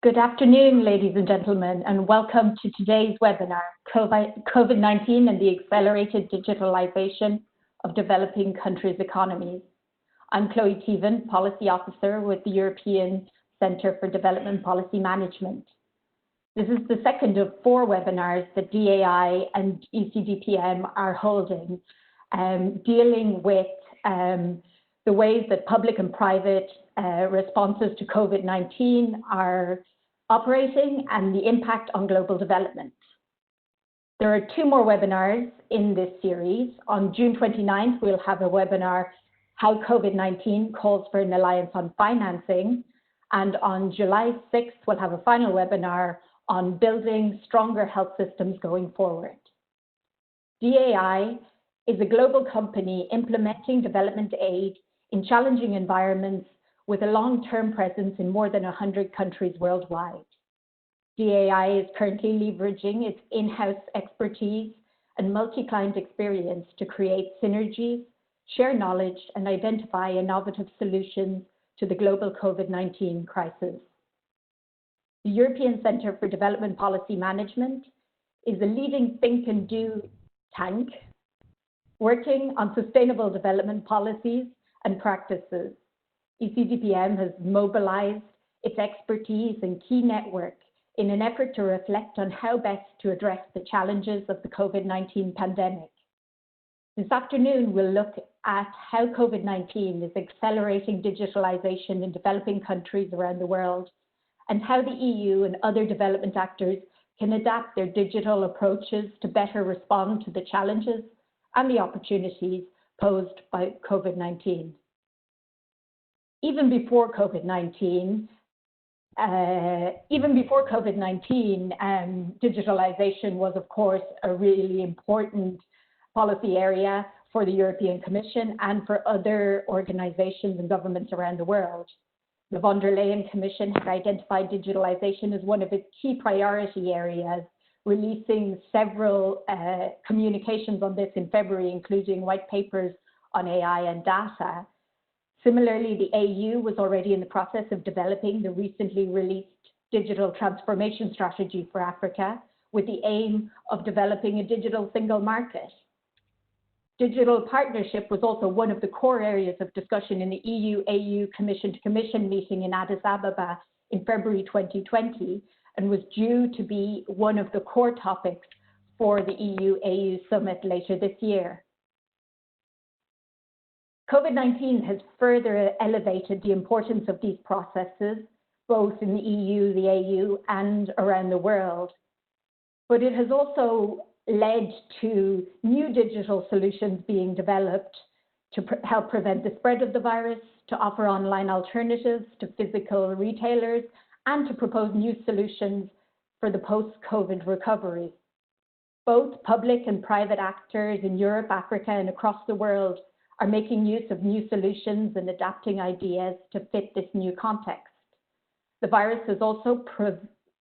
Good afternoon, ladies and gentlemen, and welcome to today's webinar, COVID-19 and the Accelerated Digitalization of Developing Countries' Economies. I'm Teevan, Policy Officer with the European Centre for Development Policy Management. This is the second of 4 webinars that DAI and ECDPM are holding, dealing with the ways that public and private responses to COVID-19 are operating and the impact on global development. There are 2 more webinars in this series. On June 29th, we'll have a webinar, How COVID-19 Calls for an Alliance on Financing. And on July 6th, we'll have a final webinar on building stronger health systems going forward. DAI is a global company implementing development aid in challenging environments with a long-term presence in more than 100 countries worldwide. DAI is currently leveraging its in-house expertise and multi-client experience to create synergies, share knowledge, and identify innovative solutions to the global COVID-19 crisis. The European Centre for Development Policy Management is a leading think and do tank working on sustainable development policies and practices. ECDPM has mobilized its expertise and key network in an effort to reflect on how best to address the challenges of the COVID-19 pandemic. This afternoon, we'll look at how COVID-19 is accelerating digitalization in developing countries around the world and how the EU and other development actors can adapt their digital approaches to better respond to the challenges and the opportunities posed by COVID-19. Even before COVID-19, digitalization was, of course, a really important policy area for the European Commission and for other organizations and governments around the world. The von der Leyen Commission has identified digitalization as one of its key priority areas, releasing several communications on this in February, including white papers on AI and data. Similarly, the AU was already in the process of developing the recently released Digital Transformation Strategy for Africa with the aim of developing a digital single market. Digital partnership was also one of the core areas of discussion in the EU-AU Commission-to-Commission meeting in Addis Ababa in February 2020 and was due to be one of the core topics for the EU-AU summit later this year. COVID-19 has further elevated the importance of these processes, both in the EU, the AU, and around the world. But it has also led to new digital solutions being developed to help prevent the spread of the virus, to offer online alternatives to physical retailers, and to propose new solutions for the post-COVID recovery. Both public and private actors in Europe, Africa, and across the world are making use of new solutions and adapting ideas to fit this new context. The virus has also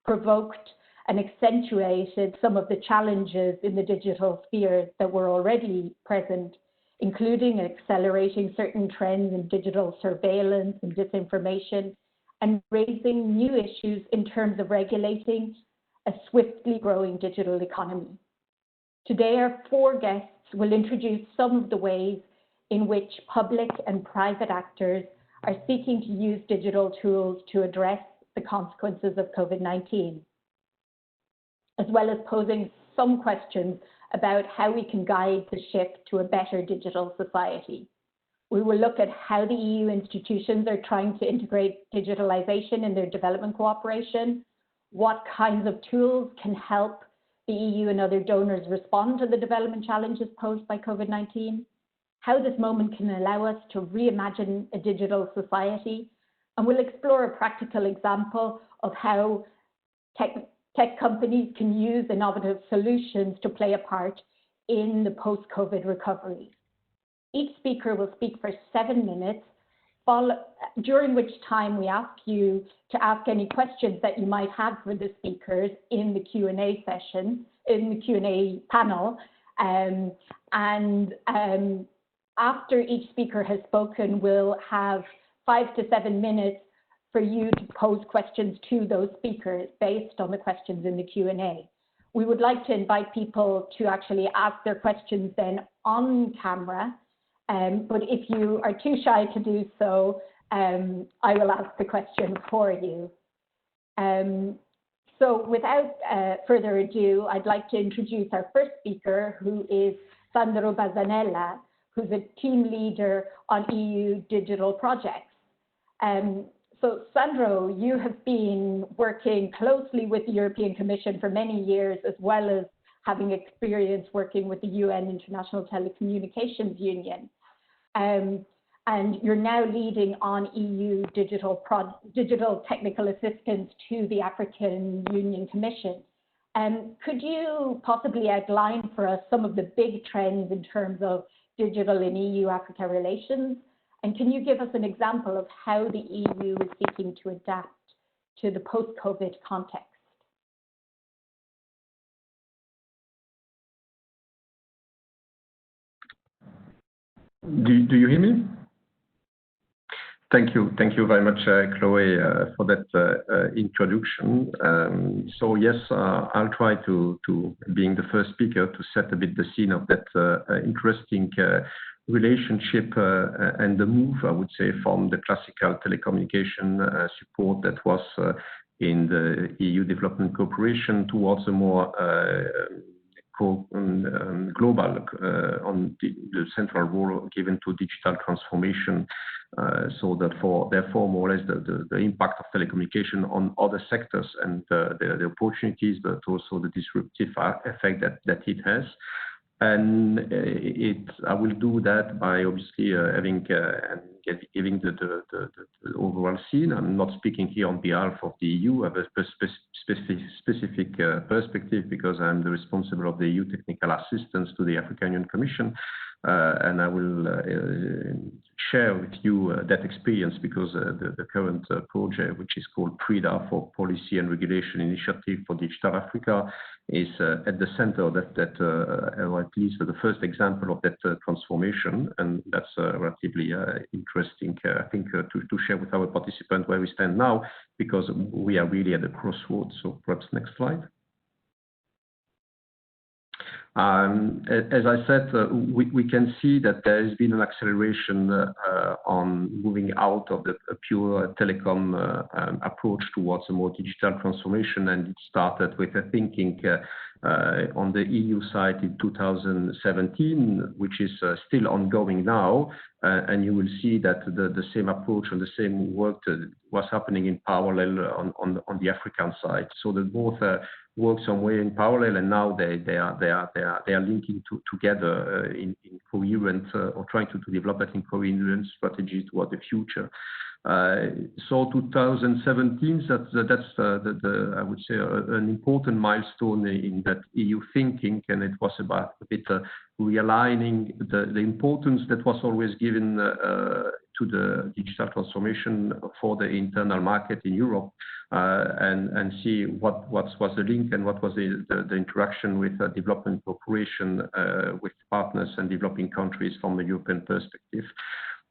provoked and accentuated some of the challenges in the digital sphere that were already present, including accelerating certain trends in digital surveillance and disinformation, and raising new issues in terms of regulating a swiftly growing digital economy. Today, our 4 guests will introduce some of the ways in which public and private actors are seeking to use digital tools to address the consequences of COVID-19, as well as posing some questions about how we can guide the shift to a better digital society. We will look at how the EU institutions are trying to integrate digitalization in their development cooperation, what kinds of tools can help the EU and other donors respond to the development challenges posed by COVID-19, how this moment can allow us to reimagine a digital society, and we'll explore a practical example of how tech companies can use innovative solutions to play a part in the post-COVID recovery. Each speaker will speak for 7 minutes, during which time we ask you to ask any questions that you might have for the speakers in the Q&A session, in the Q&A panel. After each speaker has spoken, we'll have 5 to 7 minutes for you to pose questions to those speakers based on the questions in the Q&A. We would like to invite people to actually ask their questions then on camera, but if you are too shy to do so, I will ask the question for you. So without further ado, I'd like to introduce our first speaker, who is Sandro Bazzanella, who's a team leader on EU digital projects. So Sandro, you have been working closely with the European Commission for many years, as well as having experience working with the UN International Telecommunications Union. And you're now leading on EU digital technical assistance to the African Union Commission. Could you possibly outline for us some of the big trends in terms of digital and EU-Africa relations? And can you give us an example of how the EU is seeking to adapt to the post-COVID context? Do you hear me? Thank you very much, Chloe, for that introduction. So yes, I'll try to, being the first speaker, to set a bit the scene of that interesting relationship and the move, I would say, from the classical telecommunication support that was in the EU development cooperation towards a more global on the central role given to digital transformation. So that therefore, more or less, the impact of telecommunication on other sectors and the opportunities, but also the disruptive effect that it has. And I will do that by obviously giving the overall scene. I'm not speaking here on behalf of the EU. I have a specific perspective because I'm the responsible of the EU technical assistance to the African Union Commission. And I will share with you that experience because the current project, which is called PRIDA, for Policy and Regulation Initiative for Digital Africa, is at the center of that, or at least the first example of that transformation. And that's relatively interesting, I think, to share with our participants where we stand now, because we are really at the crossroads. So perhaps next slide. As I said, we can see that there has been an acceleration on moving out of the pure telecom approach towards a more digital transformation, and it started with a thinking on the EU side in 2017, which is still ongoing now, and you will see that the same approach and the same work was happening in parallel on the African side. So that both work somewhere in parallel, and now they are linking together in coherent or trying to develop that in coherent strategies toward the future. So 2017, that's I would say an important milestone in that EU thinking, and it was about a bit realigning the importance that was always given to the digital transformation for the internal market in Europe, and see what was the link and what was the interaction with development cooperation with partners and developing countries from the European perspective.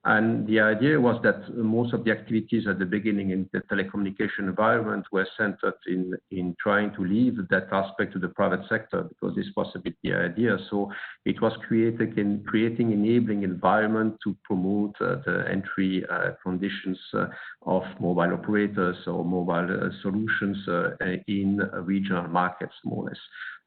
And the idea was that most of the activities at the beginning in the telecommunication environment were centered in trying to leave that aspect to the private sector, because this was a bit the idea. So it was creating enabling environment to promote the entry conditions of mobile operators or mobile solutions in regional markets, more or less.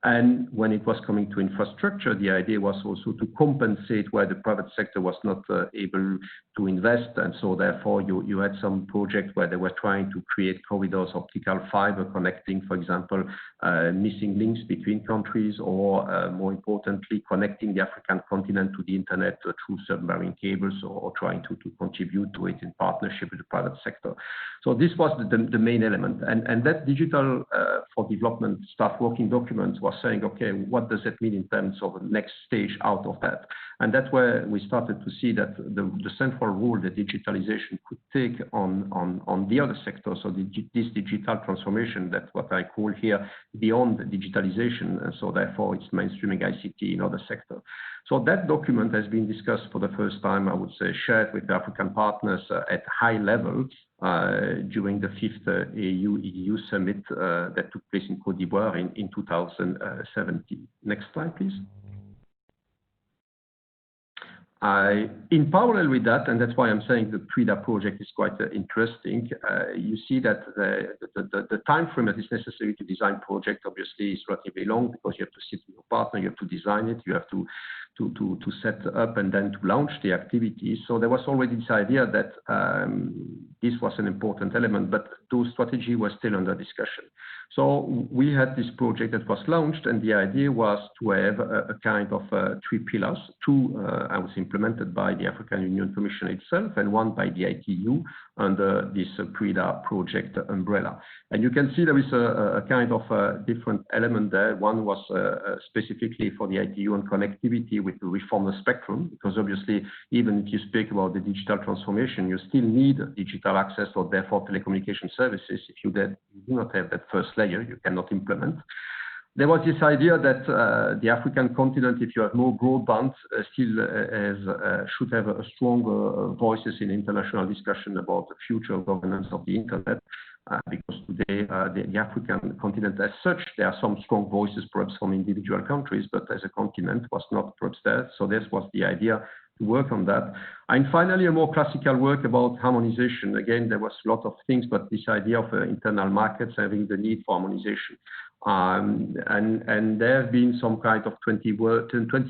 And when it was coming to infrastructure, the idea was also to compensate where the private sector was not able to invest. And so therefore you had some projects where they were trying to create corridors, optical fiber connecting, for example, missing links between countries, or more importantly, connecting the African continent to the internet through submarine cables, or trying to contribute to it in partnership with the private sector. So this was the main element. And that digital for development staff working document was saying, okay, what does it mean in terms of the next stage out of that? And that's where we started to see that the central role that digitalization could take on the other sectors. So this digital transformation, that's what I call here beyond digitalization. And so therefore it's mainstreaming ICT in other sectors. So that document has been discussed for the first time, I would say, shared with the African partners at high level. during the 5th EU Summit that took place in Côte d'Ivoire in 2017. Next slide, please. In parallel with that, and that's why I'm saying the PRIDA project is quite interesting, you see that the time frame that is necessary to design project obviously is relatively long, because you have to sit with your partner, you have to design it, you have to set up and then to launch the activities. So there was already this idea that this was an important element, but those strategies were still under discussion. So we had this project that was launched, and the idea was to have a kind of 3 pillars. 2 I was implemented by the African Union Commission itself, and 1 by the ITU under this PRIDA project umbrella. And you can see there is a kind of different element there. One was specifically for the ITU on connectivity with the reform of spectrum, because obviously, even if you speak about the digital transformation, you still need digital access, or therefore telecommunication services. If you do not have that first layer, you cannot implement. There was this idea that the African continent, if you have no broadband, still should have a stronger voices in international discussion about the future governance of the internet. Because today the African continent as such, there are some strong voices perhaps from individual countries, but as a continent was not perhaps there. So this was the idea to work on that. And finally, a more classical work about harmonization. Again, there was a lot of things, but this idea of internal markets having the need for harmonization. And there have been some kind of 20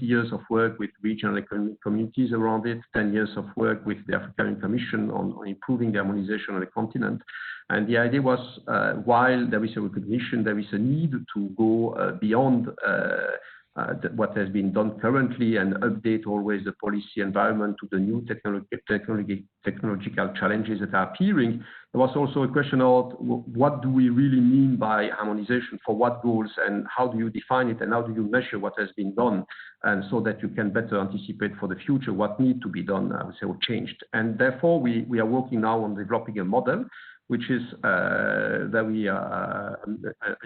years of work with regional economic communities around it, 10 years of work with the African Commission on improving the harmonization on the continent. And the idea was, while there is a recognition, there is a need to go beyond what has been done currently and update always the policy environment to the new technological challenges that are appearing. There was also a question of what do we really mean by harmonization, for what goals, and how do you define it, and how do you measure what has been done, and so that you can better anticipate for the future what needs to be done, I would say, or changed. And therefore, we are working now on developing a model which is very a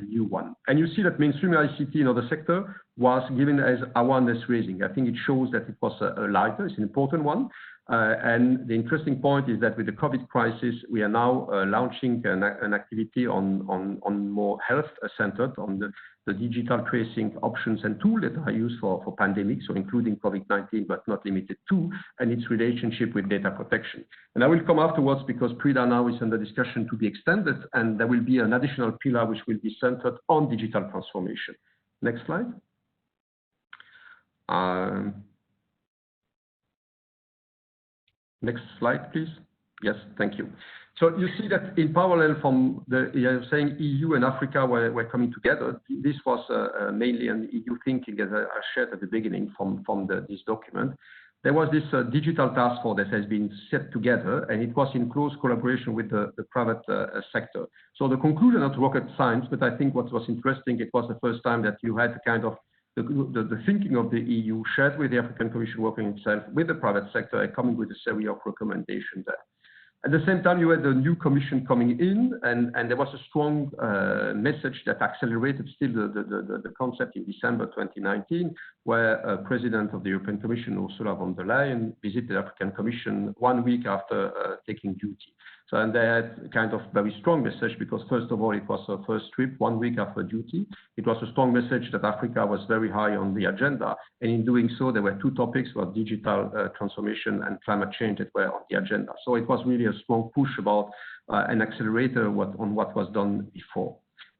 new one. And you see that mainstream ICT in other sector was given as awareness raising. I think it shows that it was a lighter, it's an important one. And the interesting point is that with the COVID crisis, we are now launching an activity on more health-centered, on the digital tracing options and tools that are used for pandemic, so including COVID-19, but not limited to, and its relationship with data protection. And I will come afterwards, because PRIDA now is under discussion to be extended, and there will be an additional pillar which will be centered on digital transformation. Next slide. Next slide, please. Yes, thank you. So you see that in parallel from the saying EU and Africa were coming together. This was mainly an EU thinking, as I shared at the beginning from this document. There was this digital task force that has been set together, and it was in close collaboration with the private sector. So the conclusion of rocket science, but I think what was interesting, it was the first time that you had kind of the thinking of the EU shared with the African Commission working itself with the private sector and coming with a series of recommendations there. At the same time, you had the new commission coming in, and there was a strong message that accelerated still the concept in December 2019, where President of the European Commission, Ursula von der Leyen, visited the African Commission 1 week after taking duty. So, and they had kind of very strong message, because first of all, it was her first trip 1 week after duty. It was a strong message that Africa was very high on the agenda. And in doing so, there were 2 topics, were digital transformation and climate change, that were on the agenda. So it was really a strong push about an accelerator on what was done before.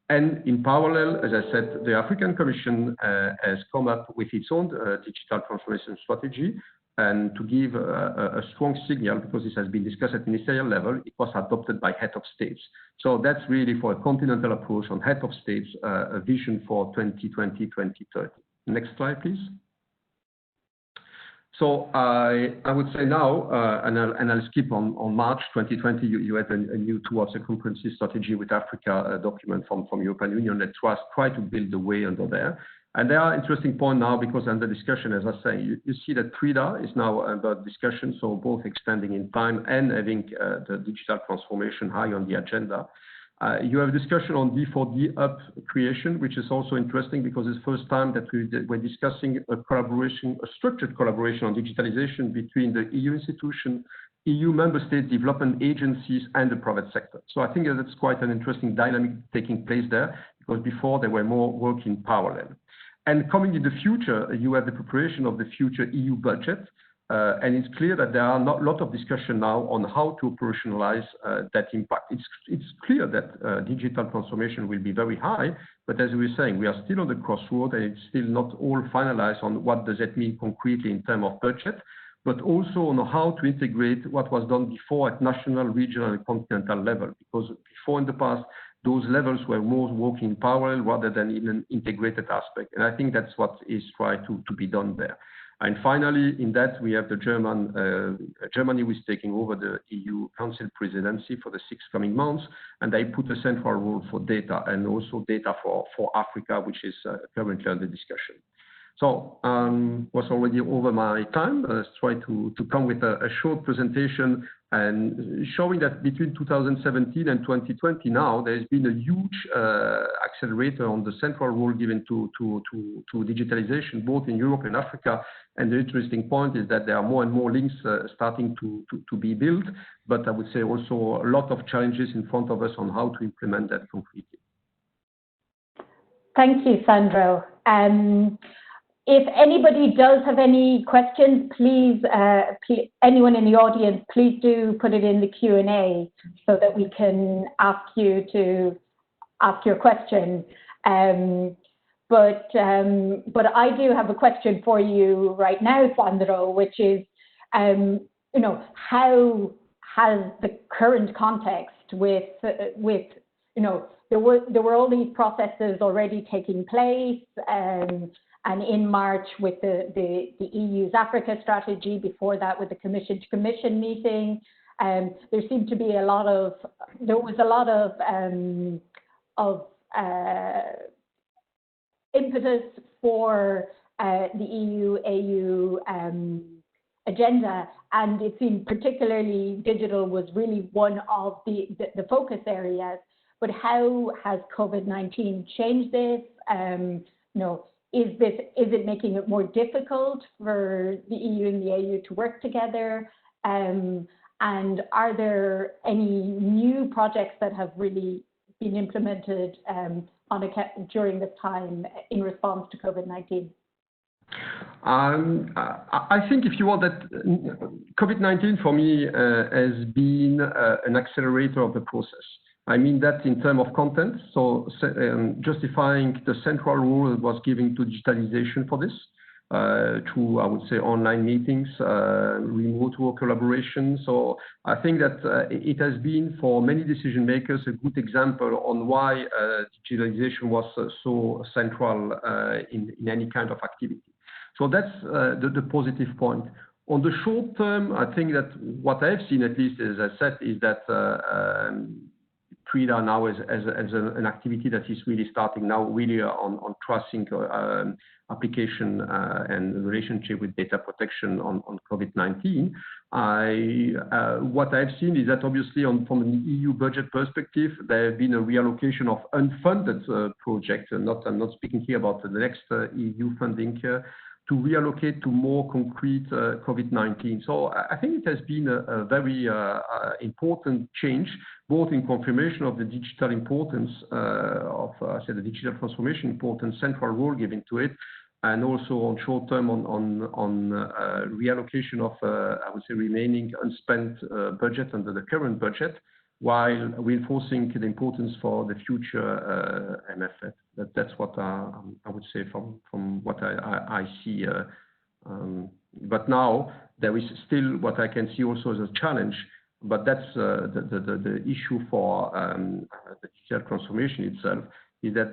And in parallel, as I said, the African Commission has come up with its own digital transformation strategy. And to give a strong signal, because this has been discussed at ministerial level, it was adopted by head of states. So that's really for a continental approach on head of states, a vision for 2020-2030. Next slide, please. So I would say now, and I'll skip on March 2020, you had a new towards a comprehensive strategy with Africa document from European Union that was try to build the way under there. And there are interesting points now, because under discussion, as I say, you see that PRIDA is now under discussion, so both extending in time and having the digital transformation high on the agenda. You have discussion on D4D up creation, which is also interesting, because it's the first time that we're discussing a collaboration, a structured collaboration on digitalization between the EU institution EU member state development agencies and the private sector. So I think that's quite an interesting dynamic taking place there, because before they were more working in parallel. And coming in the future, you have the preparation of the future EU budget. And it's clear that there are not a lot of discussion now on how to operationalize that impact. It's clear that digital transformation will be very high, but as we were saying, we are still on the crossroad, and it's still not all finalized on what does that mean concretely in terms of budget, but also on how to integrate what was done before at national, regional, and continental level. Because before in the past, those levels were more working in parallel rather than in an integrated aspect. And I think that's what is trying to be done there. And finally, in that, we have the Germany was taking over the EU Council presidency for the 6 coming months, and they put a central role for data and also data for Africa, which is currently under discussion. So was already over my time. Let's try to come with a short presentation and showing that between 2017 and 2020 now, there's been a huge accelerator on the central role given to digitalization, both in Europe and Africa. And the interesting point is that there are more and more links starting to be built, but I would say also a lot of challenges in front of us on how to implement that concretely. Thank you, Sandro. If anybody does have any questions, please, anyone in the audience, please do put it in the Q&A so that we can ask you to ask your question. But I do have a question for you right now, Sandro, which is, how has the current context with there were all these processes already taking place, and in March with the EU's Africa strategy, before that with the Commission to Commission meeting, there seemed to be there was a lot of impetus for the EU-AU agenda, and it seemed particularly digital was really one of the focus areas. But how has COVID-19 changed this? Is it making it more difficult for the EU and the AU to work together? And are there any new projects that have really been implemented during this time in response to COVID-19? I think if you want that, COVID-19 for me has been an accelerator of the process. I mean that in terms of content, so justifying the central role that was given to digitalization for this, through, I would say, online meetings, remote work collaboration. So I think that it has been for many decision makers a good example on why digitalization was so central in any kind of activity. So that's the positive point. On the short term, I think that what I've seen, at least as I said, is that PRIDA now as an activity that is really starting now really on tracing application and relationship with data protection on COVID-19. What I've seen is that obviously from an EU budget perspective, there have been a reallocation of unfunded projects, and I'm not speaking here about the next EU funding to reallocate to more concrete COVID-19. So I think it has been a very important change, both in confirmation of the digital importance of the digital transformation importance, central role given to it, and also on short term on reallocation of, I would say, remaining unspent budget under the current budget, while reinforcing the importance for the future MFF. That's what I would say from what I see. But now there is still what I can see also as a challenge, but that's the issue for the digital transformation itself, is that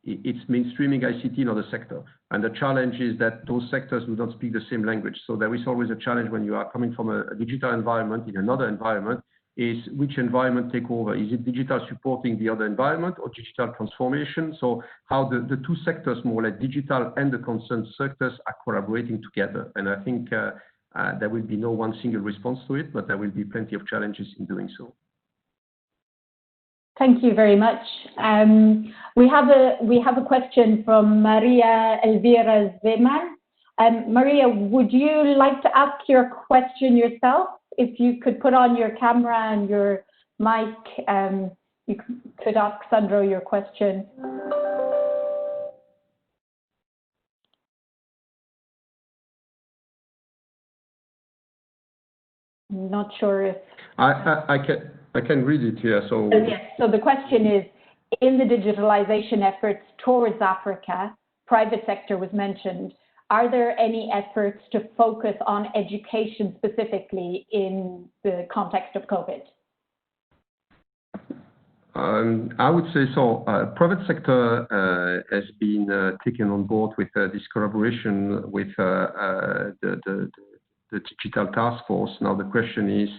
it's mainstreaming ICT in other sector. And the challenge is that those sectors do not speak the same language. So there is always a challenge when you are coming from a digital environment in another environment, is which environment take over? Is it digital supporting the other environment or digital transformation? So how the two sectors, more like digital and the concerned sectors, are collaborating together. And I think there will be no one single response to it, but there will be plenty of challenges in doing so. Thank you very much. We have a question from Maria Elvira Zeman. Maria, would you like to ask your question yourself if you could put on your camera and your mic, you could ask Sandro your question. I'm not sure if... I can read it here. So yes. So the question is, in the digitalization efforts towards Africa, private sector was mentioned. Are there any efforts to focus on education specifically in the context of COVID? I would say so. Private sector has been taken on board with this collaboration with the digital task force. Now the question is,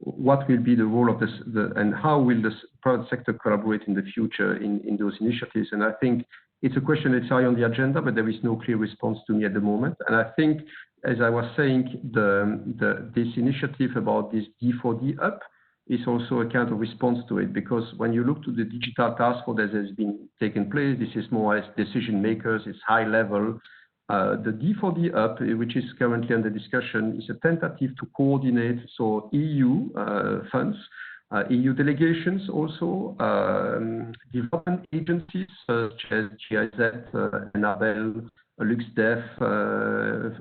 what will be the role of this, and how will the private sector collaborate in the future in those initiatives? And I think it's a question that's high on the agenda, but there is no clear response to me at the moment. And I think, as I was saying, this initiative about this D4D up is also a kind of response to it, because when you look to the digital task force that has been taking place, this is more as decision makers, it's high level. The D4D up, which is currently under discussion, is a tentative to coordinate, so EU funds, EU delegations also, development agencies such as GIZ, NABEL, LuxDev,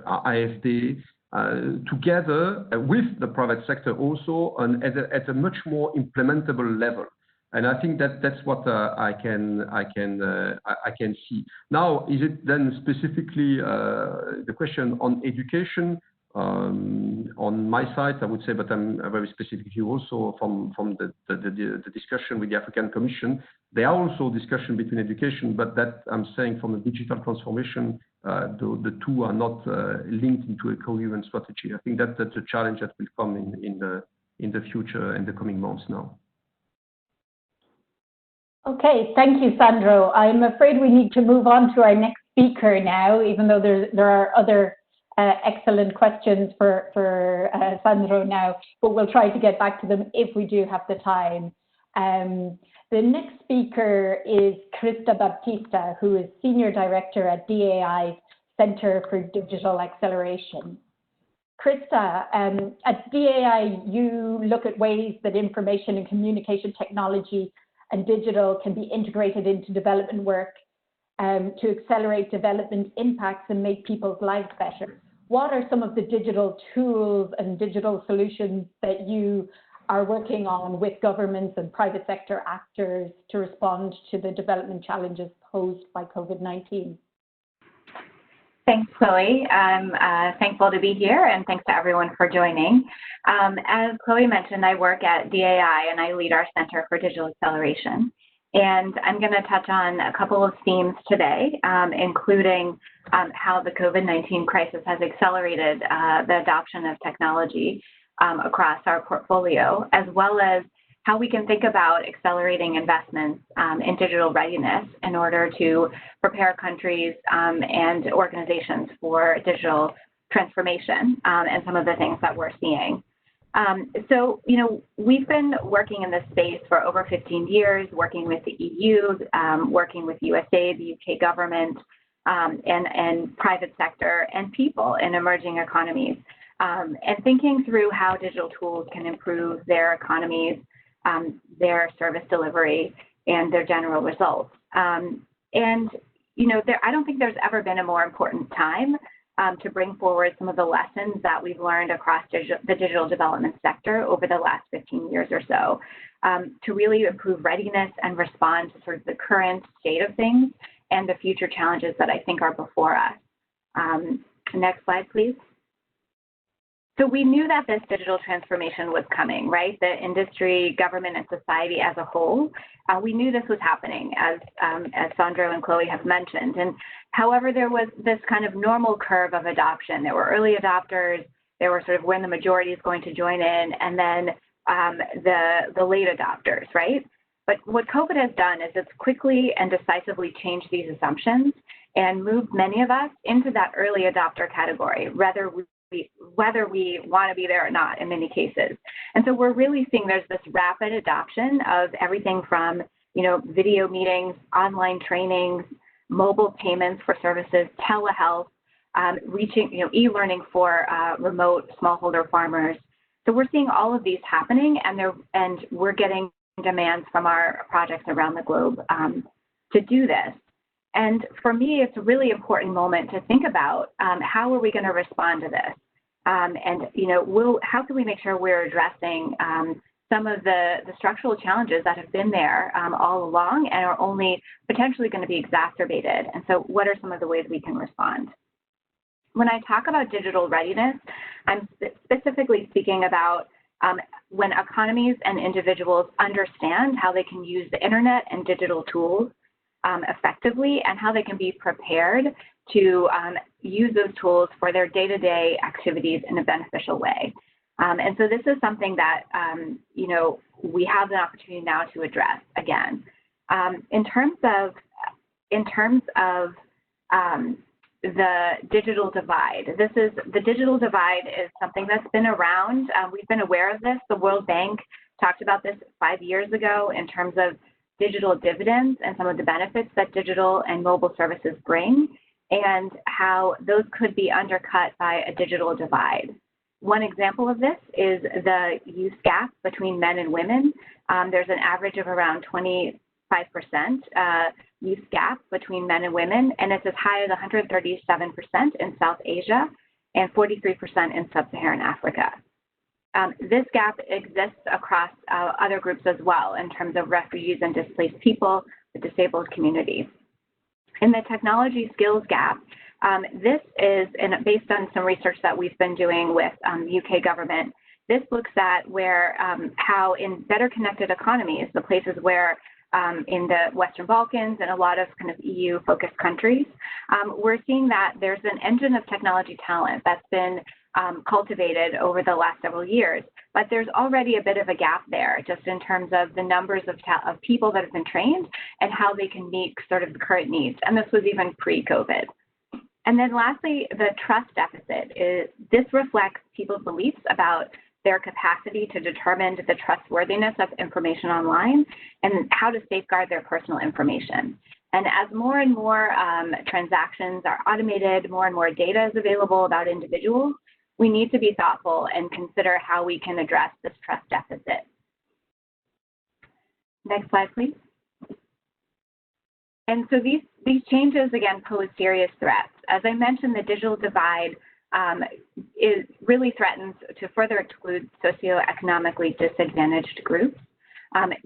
IFD, together with the private sector also at a much more implementable level. And I think that's what I can see. Now, is it then specifically the question on education? On my side, I would say, but I'm very specific here also from the discussion with the African Commission. There are also discussions between education, but that I'm saying from a digital transformation, the two are not linked into a coherent strategy. I think that's a challenge that will come in the future and the coming months now. Okay, thank you, Sandro. I'm afraid we need to move on to our next speaker now, even though there are other excellent questions for Sandro now, but we'll try to get back to them if we do have the time. The next speaker is Krista Baptista, who is Senior Director at DAI Center for Digital Acceleration. Krista, at DAI, you look at ways that information and communication technology and digital can be integrated into development work to accelerate development impacts and make people's lives better. What are some of the digital tools and digital solutions that you are working on with governments and private sector actors to respond to the development challenges posed by COVID-19? Thanks, Chloe. I'm thankful to be here, and thanks to everyone for joining. As Chloe mentioned, I work at DAI, and I lead our Center for Digital Acceleration. And I'm going to touch on a couple of themes today, including how the COVID-19 crisis has accelerated the adoption of technology across our portfolio, as well as how we can think about accelerating investments in digital readiness in order to prepare countries and organizations for digital transformation and some of the things that we're seeing. So, we've been working in this space for over 15 years, working with the EU, working with USA, the UK government, and private sector and people in emerging economies, and thinking through how digital tools can improve their economies, their service delivery, and their general results. I don't think there's ever been a more important time to bring forward some of the lessons that we've learned across the digital development sector over the last 15 years or so, to really improve readiness and respond to sort of the current state of things and the future challenges that I think are before us. Next slide, please. So we knew that this digital transformation was coming, right? The industry, government, and society as a whole. We knew this was happening, as Sandro and Chloe have mentioned. And however, there was this kind of normal curve of adoption. There were early adopters. There were sort of when the majority is going to join in, and then the late adopters, right? But what COVID has done is it's quickly and decisively changed these assumptions and moved many of us into that early adopter category, whether we want to be there or not in many cases. And so we're really seeing there's this rapid adoption of everything from, video meetings, online trainings, mobile payments for services, telehealth, reaching, e-learning for remote smallholder farmers. So we're seeing all of these happening, and we're getting demands from our projects around the globe to do this. And for me, it's a really important moment to think about how are we going to respond to this? And, how can we make sure we're addressing some of the structural challenges that have been there all along and are only potentially going to be exacerbated? And so what are some of the ways we can respond? When I talk about digital readiness, I'm specifically speaking about when economies and individuals understand how they can use the internet and digital tools effectively and how they can be prepared to use those tools for their day-to-day activities in a beneficial way. And so this is something that, we have an opportunity now to address again. In terms of the digital divide, the digital divide is something that's been around. We've been aware of this. The World Bank talked about this 5 years ago in terms of digital dividends and some of the benefits that digital and mobile services bring, and how those could be undercut by a digital divide. One example of this is the use gap between men and women. There's an average of around 25% use gap between men and women, and it's as high as 137% in South Asia and 43% in Sub-Saharan Africa. This gap exists across other groups as well in terms of refugees and displaced people, the disabled community. In the technology skills gap, this is based on some research that we've been doing with the UK government. This looks at how in better connected economies, the places where in the Western Balkans and a lot of kind of EU-focused countries, we're seeing that there's an engine of technology talent that's been cultivated over the last several years, but there's already a bit of a gap there just in terms of the numbers of people that have been trained and how they can meet sort of the current needs. And this was even pre-COVID. And then lastly, the trust deficit. This reflects people's beliefs about their capacity to determine the trustworthiness of information online and how to safeguard their personal information. And as more and more transactions are automated, more and more data is available about individuals, we need to be thoughtful and consider how we can address this trust deficit. Next slide, please. And so these changes, again, pose serious threats. As I mentioned, the digital divide really threatens to further exclude socioeconomically disadvantaged groups.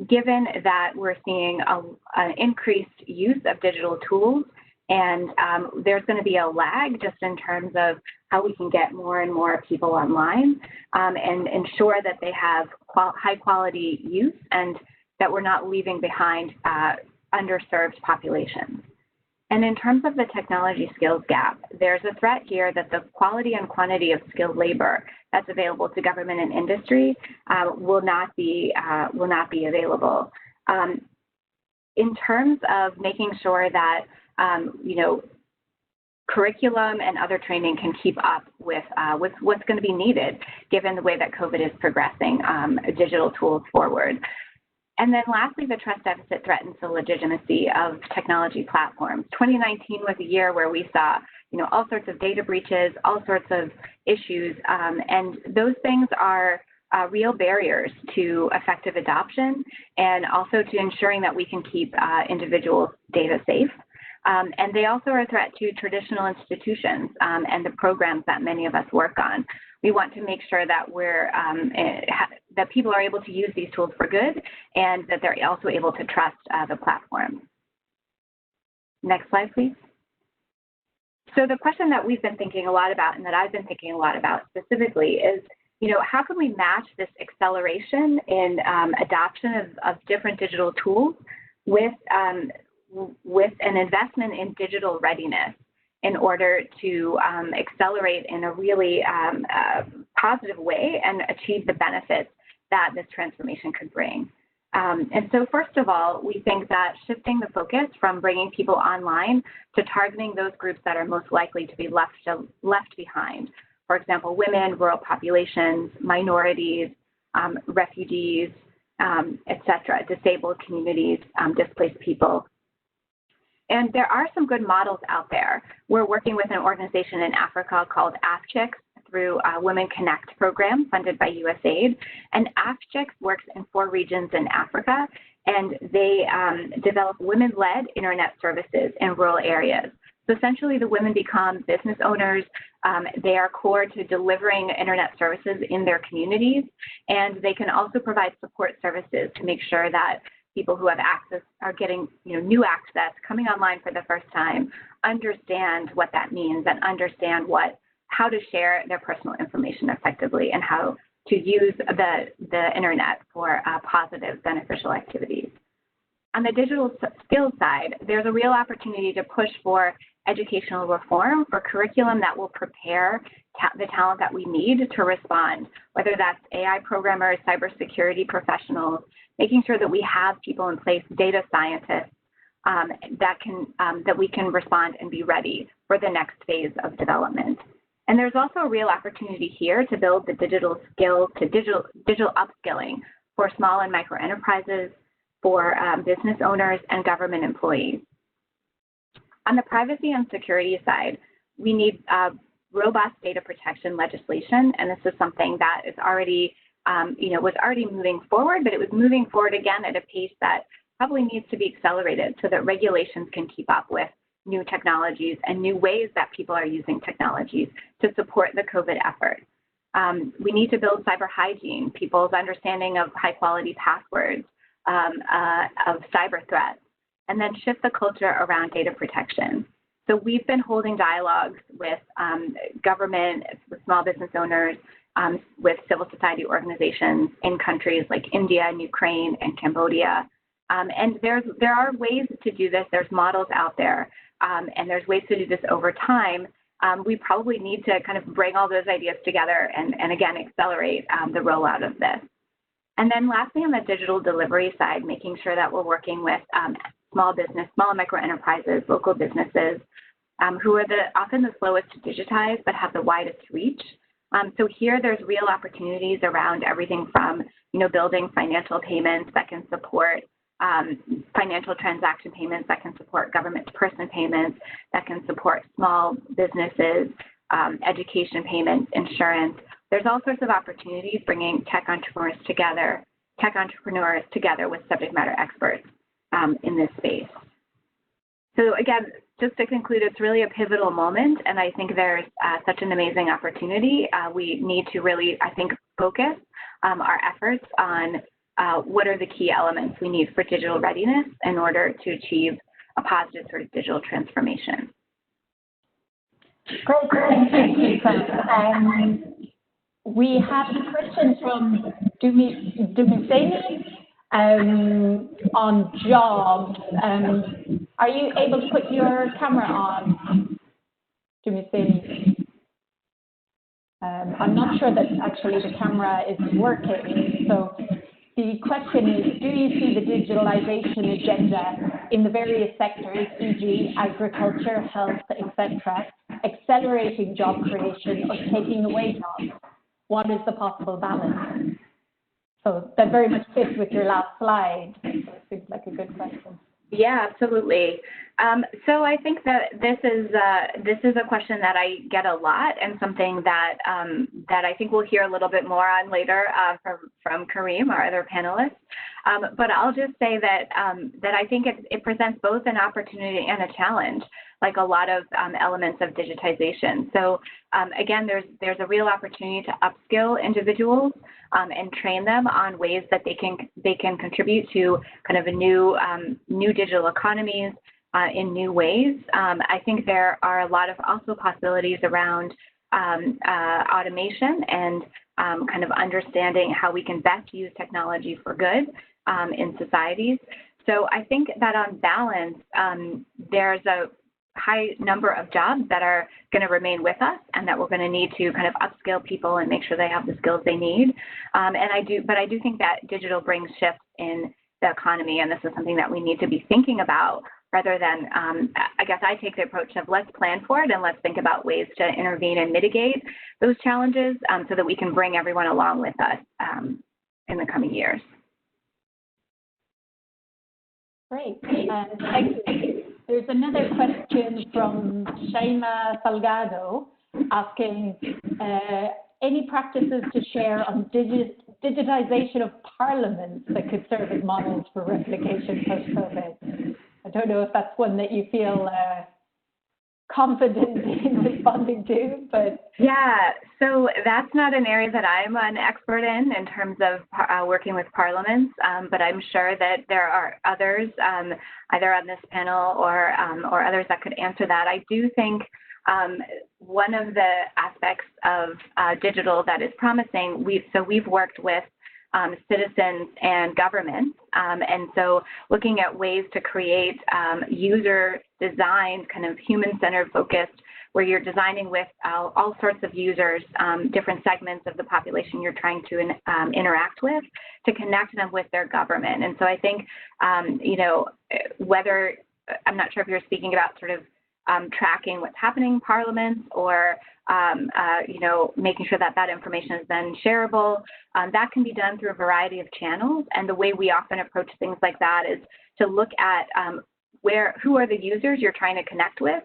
Given that we're seeing an increased use of digital tools, and there's going to be a lag just in terms of how we can get more and more people online and ensure that they have high quality use and that we're not leaving behind underserved populations. And in terms of the technology skills gap, there's a threat here that the quality and quantity of skilled labor that's available to government and industry will not be available. In terms of making sure that curriculum and other training can keep up with what's going to be needed, given the way that COVID is progressing digital tools forward. And then lastly, the trust deficit threatens the legitimacy of technology platforms. 2019 was a year where we saw, all sorts of data breaches, all sorts of issues, and those things are real barriers to effective adoption and also to ensuring that we can keep individual data safe. And they also are a threat to traditional institutions and the programs that many of us work on. We want to make sure that that people are able to use these tools for good and that they're also able to trust the platform. Next slide, please. So the question that we've been thinking a lot about and that I've been thinking a lot about specifically is, how can we match this acceleration in adoption of different digital tools with an investment in digital readiness in order to accelerate in a really positive way and achieve the benefits that this transformation could bring. And so first of all, we think that shifting the focus from bringing people online to targeting those groups that are most likely to be left behind. For example, women, rural populations, minorities, refugees, et cetera, disabled communities, displaced people. And there are some good models out there. We're working with an organization in Africa called AFCHICS through a Women Connect program funded by USAID. And AFGIC works in 4 regions in Africa, and they develop women-led internet services in rural areas. So essentially, the women become business owners. They are core to delivering internet services in their communities, and they can also provide support services to make sure that people who have access are getting new access, coming online for the first time, understand what that means and understand how to share their personal information effectively and how to use the internet for positive, beneficial activities. On the digital skills side, there's a real opportunity to push for educational reform, for curriculum that will prepare the talent that we need to respond, whether that's AI programmers, cybersecurity professionals, making sure that we have people in place, data scientists, that we can respond and be ready for the next phase of development. And there's also a real opportunity here to build the digital skills to digital upskilling for small and micro enterprises, for business owners and government employees. On the privacy and security side, we need robust data protection legislation, and this is something that is already, was already moving forward, but it was moving forward again at a pace that probably needs to be accelerated so that regulations can keep up with new technologies and new ways that people are using technologies to support the COVID effort. We need to build cyber hygiene, people's understanding of high quality passwords, of cyber threats, and then shift the culture around data protection. So we've been holding dialogues with government, with small business owners, with civil society organizations in countries like India and Ukraine and Cambodia. And there are ways to do this. There's models out there, and there's ways to do this over time. We probably need to kind of bring all those ideas together and again, accelerate the rollout of this. And then lastly, on the digital delivery side, making sure that we're working with small and micro enterprises, local businesses, who are often the slowest to digitize but have the widest reach. So here there's real opportunities around everything from building financial payments that can support financial transaction payments, that can support government-to-person payments, that can support small businesses, education payments, insurance. There's all sorts of opportunities bringing tech entrepreneurs together with subject matter experts in this space. So again, just to conclude, it's really a pivotal moment, and I think there's such an amazing opportunity. We need to really, I think, focus our efforts on what are the key elements we need for digital readiness in order to achieve a positive sort of digital transformation. Great, thank you, Krista. We have a question from Dumiseni on jobs. Are you able to put your camera on, Dumiseni? I'm not sure that actually the camera is working. So the question is, do you see the digitalization agenda in the various sectors, e.g. agriculture, health, etc., accelerating job creation or taking away jobs? What is the possible balance? So that very much fits with your last slide. So it seems like a good question. Yeah, absolutely. So I think that this is a question that I get a lot, and something that that I think we'll hear a little bit more on later from Karim, our other panelists. But I'll just say that that I think it presents both an opportunity and a challenge, like a lot of elements of digitization. So again, there's a real opportunity to upskill individuals and train them on ways that they can contribute to kind of a new digital economies in new ways. I think there are a lot of also possibilities around automation and kind of understanding how we can best use technology for good in societies. So I think that on balance, there's a high number of jobs that are going to remain with us, and that we're going to need to kind of upskill people and make sure they have the skills they need. But I do think that digital brings shifts in the economy, and this is something that we need to be thinking about rather than, I guess I take the approach of let's plan for it and let's think about ways to intervene and mitigate those challenges so that we can bring everyone along with us in the coming years. Great, thank you. There's another question from Shaima Salgado. asking any practices to share on digitization of parliaments that could serve as models for replication post-COVID. I don't know if that's one that you feel confident in responding to, but yeah, so that's not an area that I'm an expert in terms of working with parliaments, but I'm sure that there are others, either on this panel or others that could answer that. I do think one of the aspects of digital that is promising, we've worked with citizens and governments, and so looking at ways to create user-designed, kind of human-centered focused, where you're designing with all sorts of users, different segments of the population you're trying to interact with, to connect them with their government. And so I think, whether, I'm not sure if you're speaking about sort of tracking what's happening in parliaments or, making sure that information is then shareable. That can be done through a variety of channels. And the way we often approach things like that is to look at who are the users you're trying to connect with?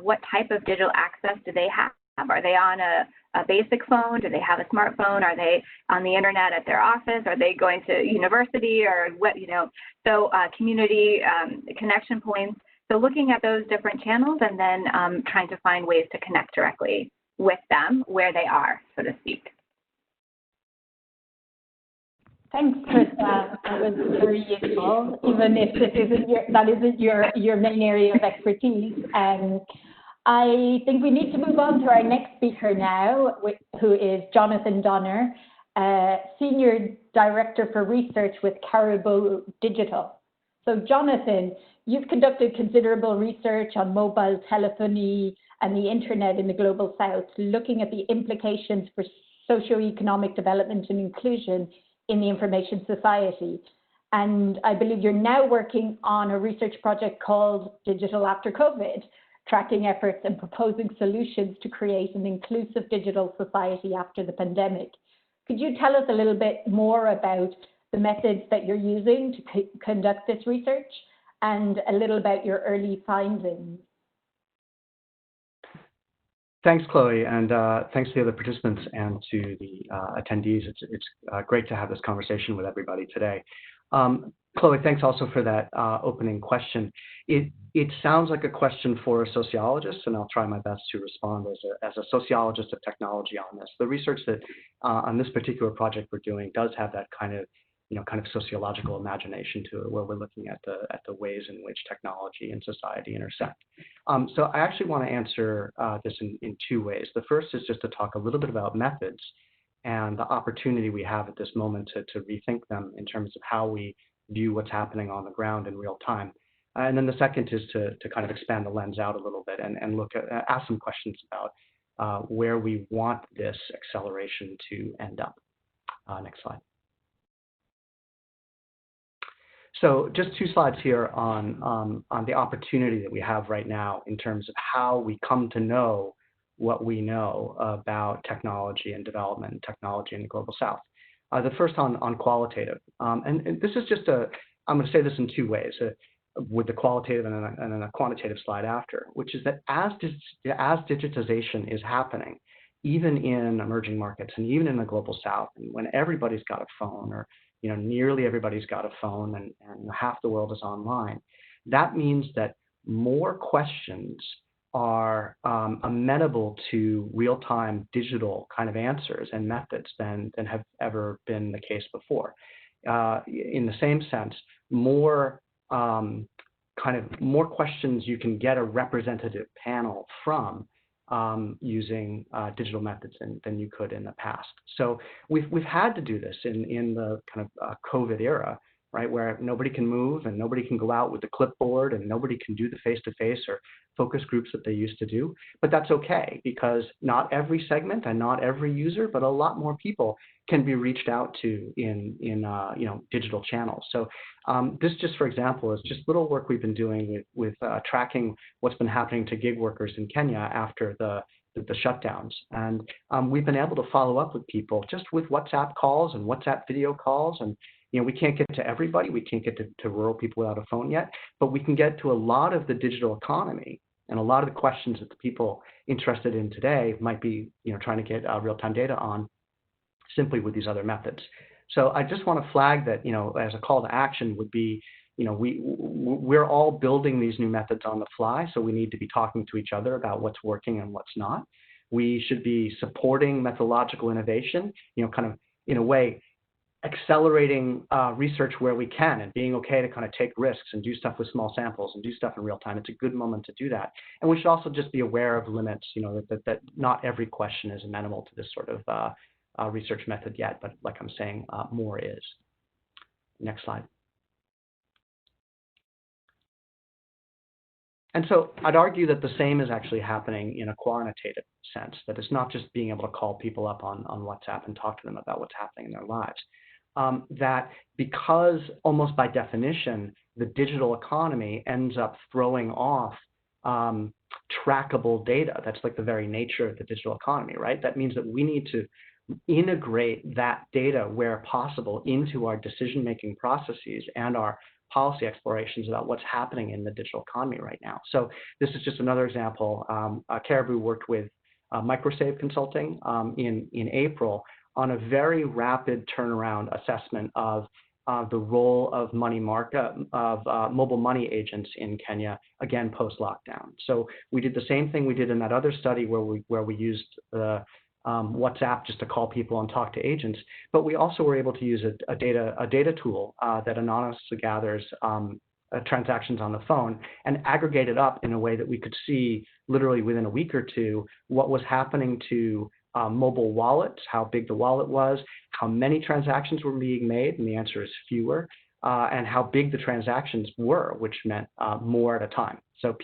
What type of digital access do they have? Are they on a basic phone? Do they have a smartphone? Are they on the internet at their office? Are they going to university or what, So community connection points. So looking at those different channels and then trying to find ways to connect directly with them where they are, so to speak. Thanks, Krista. That was very useful, even if that isn't your main area of expertise. I think we need to move on to our next speaker now, who is Jonathan Donner, Senior Director for Research with Caribou Digital. So Jonathan, you've conducted considerable research on mobile telephony and the internet in the Global South, looking at the implications for socioeconomic development and inclusion in the information society. And I believe you're now working on a research project called Digital After COVID, tracking efforts and proposing solutions to create an inclusive digital society after the pandemic. Could you tell us a little bit more about the methods that you're using to conduct this research and a little about your early findings? Thanks, Chloe, and thanks to the other participants and to the attendees. It's great to have this conversation with everybody today. Chloe, thanks also for that opening question. It sounds like a question for a sociologist, and I'll try my best to respond as a sociologist of technology on this. The research that on this particular project we're doing does have that kind of sociological imagination to it, where we're looking at the ways in which technology and society intersect. So I actually want to answer this in two ways. The first is just to talk a little bit about methods and the opportunity we have at this moment to rethink them in terms of how we view what's happening on the ground in real time. And then the second is to kind of expand the lens out a little bit and ask some questions about where we want this acceleration to end up. Next slide. So just two slides here on the opportunity that we have right now in terms of how we come to know what we know about technology and development, technology in the Global South. The first on qualitative. And this is just I'm going to say this in two ways, with the qualitative and then a quantitative slide after, which is that as digitization is happening, even in emerging markets and even in the Global South, and when everybody's got a phone or nearly everybody's got a phone and half the world is online, that means that more questions are amenable to real-time digital kind of answers and methods than have ever been the case before. In the same sense, more questions you can get a representative panel from using digital methods than you could in the past. So we've had to do this in the kind of COVID era, right, where nobody can move and nobody can go out with the clipboard and nobody can do the face-to-face or focus groups that they used to do. But that's okay, because not every segment and not every user, but a lot more people can be reached out to in digital channels. So this just, for example, is just little work we've been doing with tracking what's been happening to gig workers in Kenya after the shutdowns. And we've been able to follow up with people just with WhatsApp calls and WhatsApp video calls. And we can't get to everybody. We can't get to rural people without a phone yet, but we can get to a lot of the digital economy And a lot of the questions that the people interested in today might be, trying to get real-time data on simply with these other methods. So I just want to flag that, as a call to action would be, we're all building these new methods on the fly, so we need to be talking to each other about what's working and what's not. We should be supporting methodological innovation, kind of in a way accelerating research where we can and being okay to kind of take risks and do stuff with small samples and do stuff in real time. It's a good moment to do that. And we should also just be aware of limits, that not every question is amenable to this sort of research method yet, but like I'm saying, more is. Next slide. And so I'd argue that the same is actually happening in a quantitative sense, that it's not just being able to call people up on WhatsApp and talk to them about what's happening in their lives. That because almost by definition, the digital economy ends up throwing off trackable data. That's like the very nature of the digital economy, right? That means that we need to integrate that data where possible into our decision-making processes and our policy explorations about what's happening in the digital economy right now. So this is just another example. Caribou worked with Microsave Consulting in April on a very rapid turnaround assessment of the role of mobile money agents in Kenya, again post-lockdown. So we did the same thing we did in that other study where we used the WhatsApp just to call people and talk to agents, but we also were able to use a data tool that anonymously gathers transactions on the phone and aggregate it up in a way that we could see literally within a week or two what was happening to mobile wallets, how big the wallet was, how many transactions were being made, and the answer is fewer, and how big the transactions were, which meant more at a time. So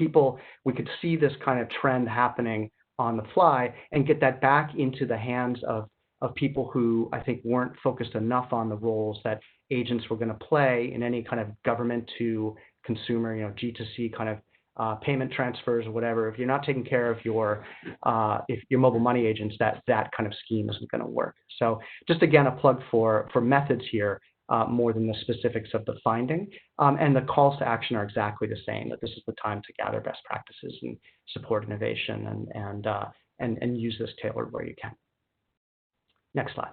we could see this kind of trend happening on the fly and get that back into the hands of people who I think weren't focused enough on the roles that agents were going to play in any kind of government to consumer, G2C kind of payment transfers or whatever. If you're not taking care of your mobile money agents, that kind of scheme isn't going to work. So just again, a plug for methods here more than the specifics of the finding. And the calls to action are exactly the same, that this is the time to gather best practices and support innovation and use this tailored where you can. Next slide.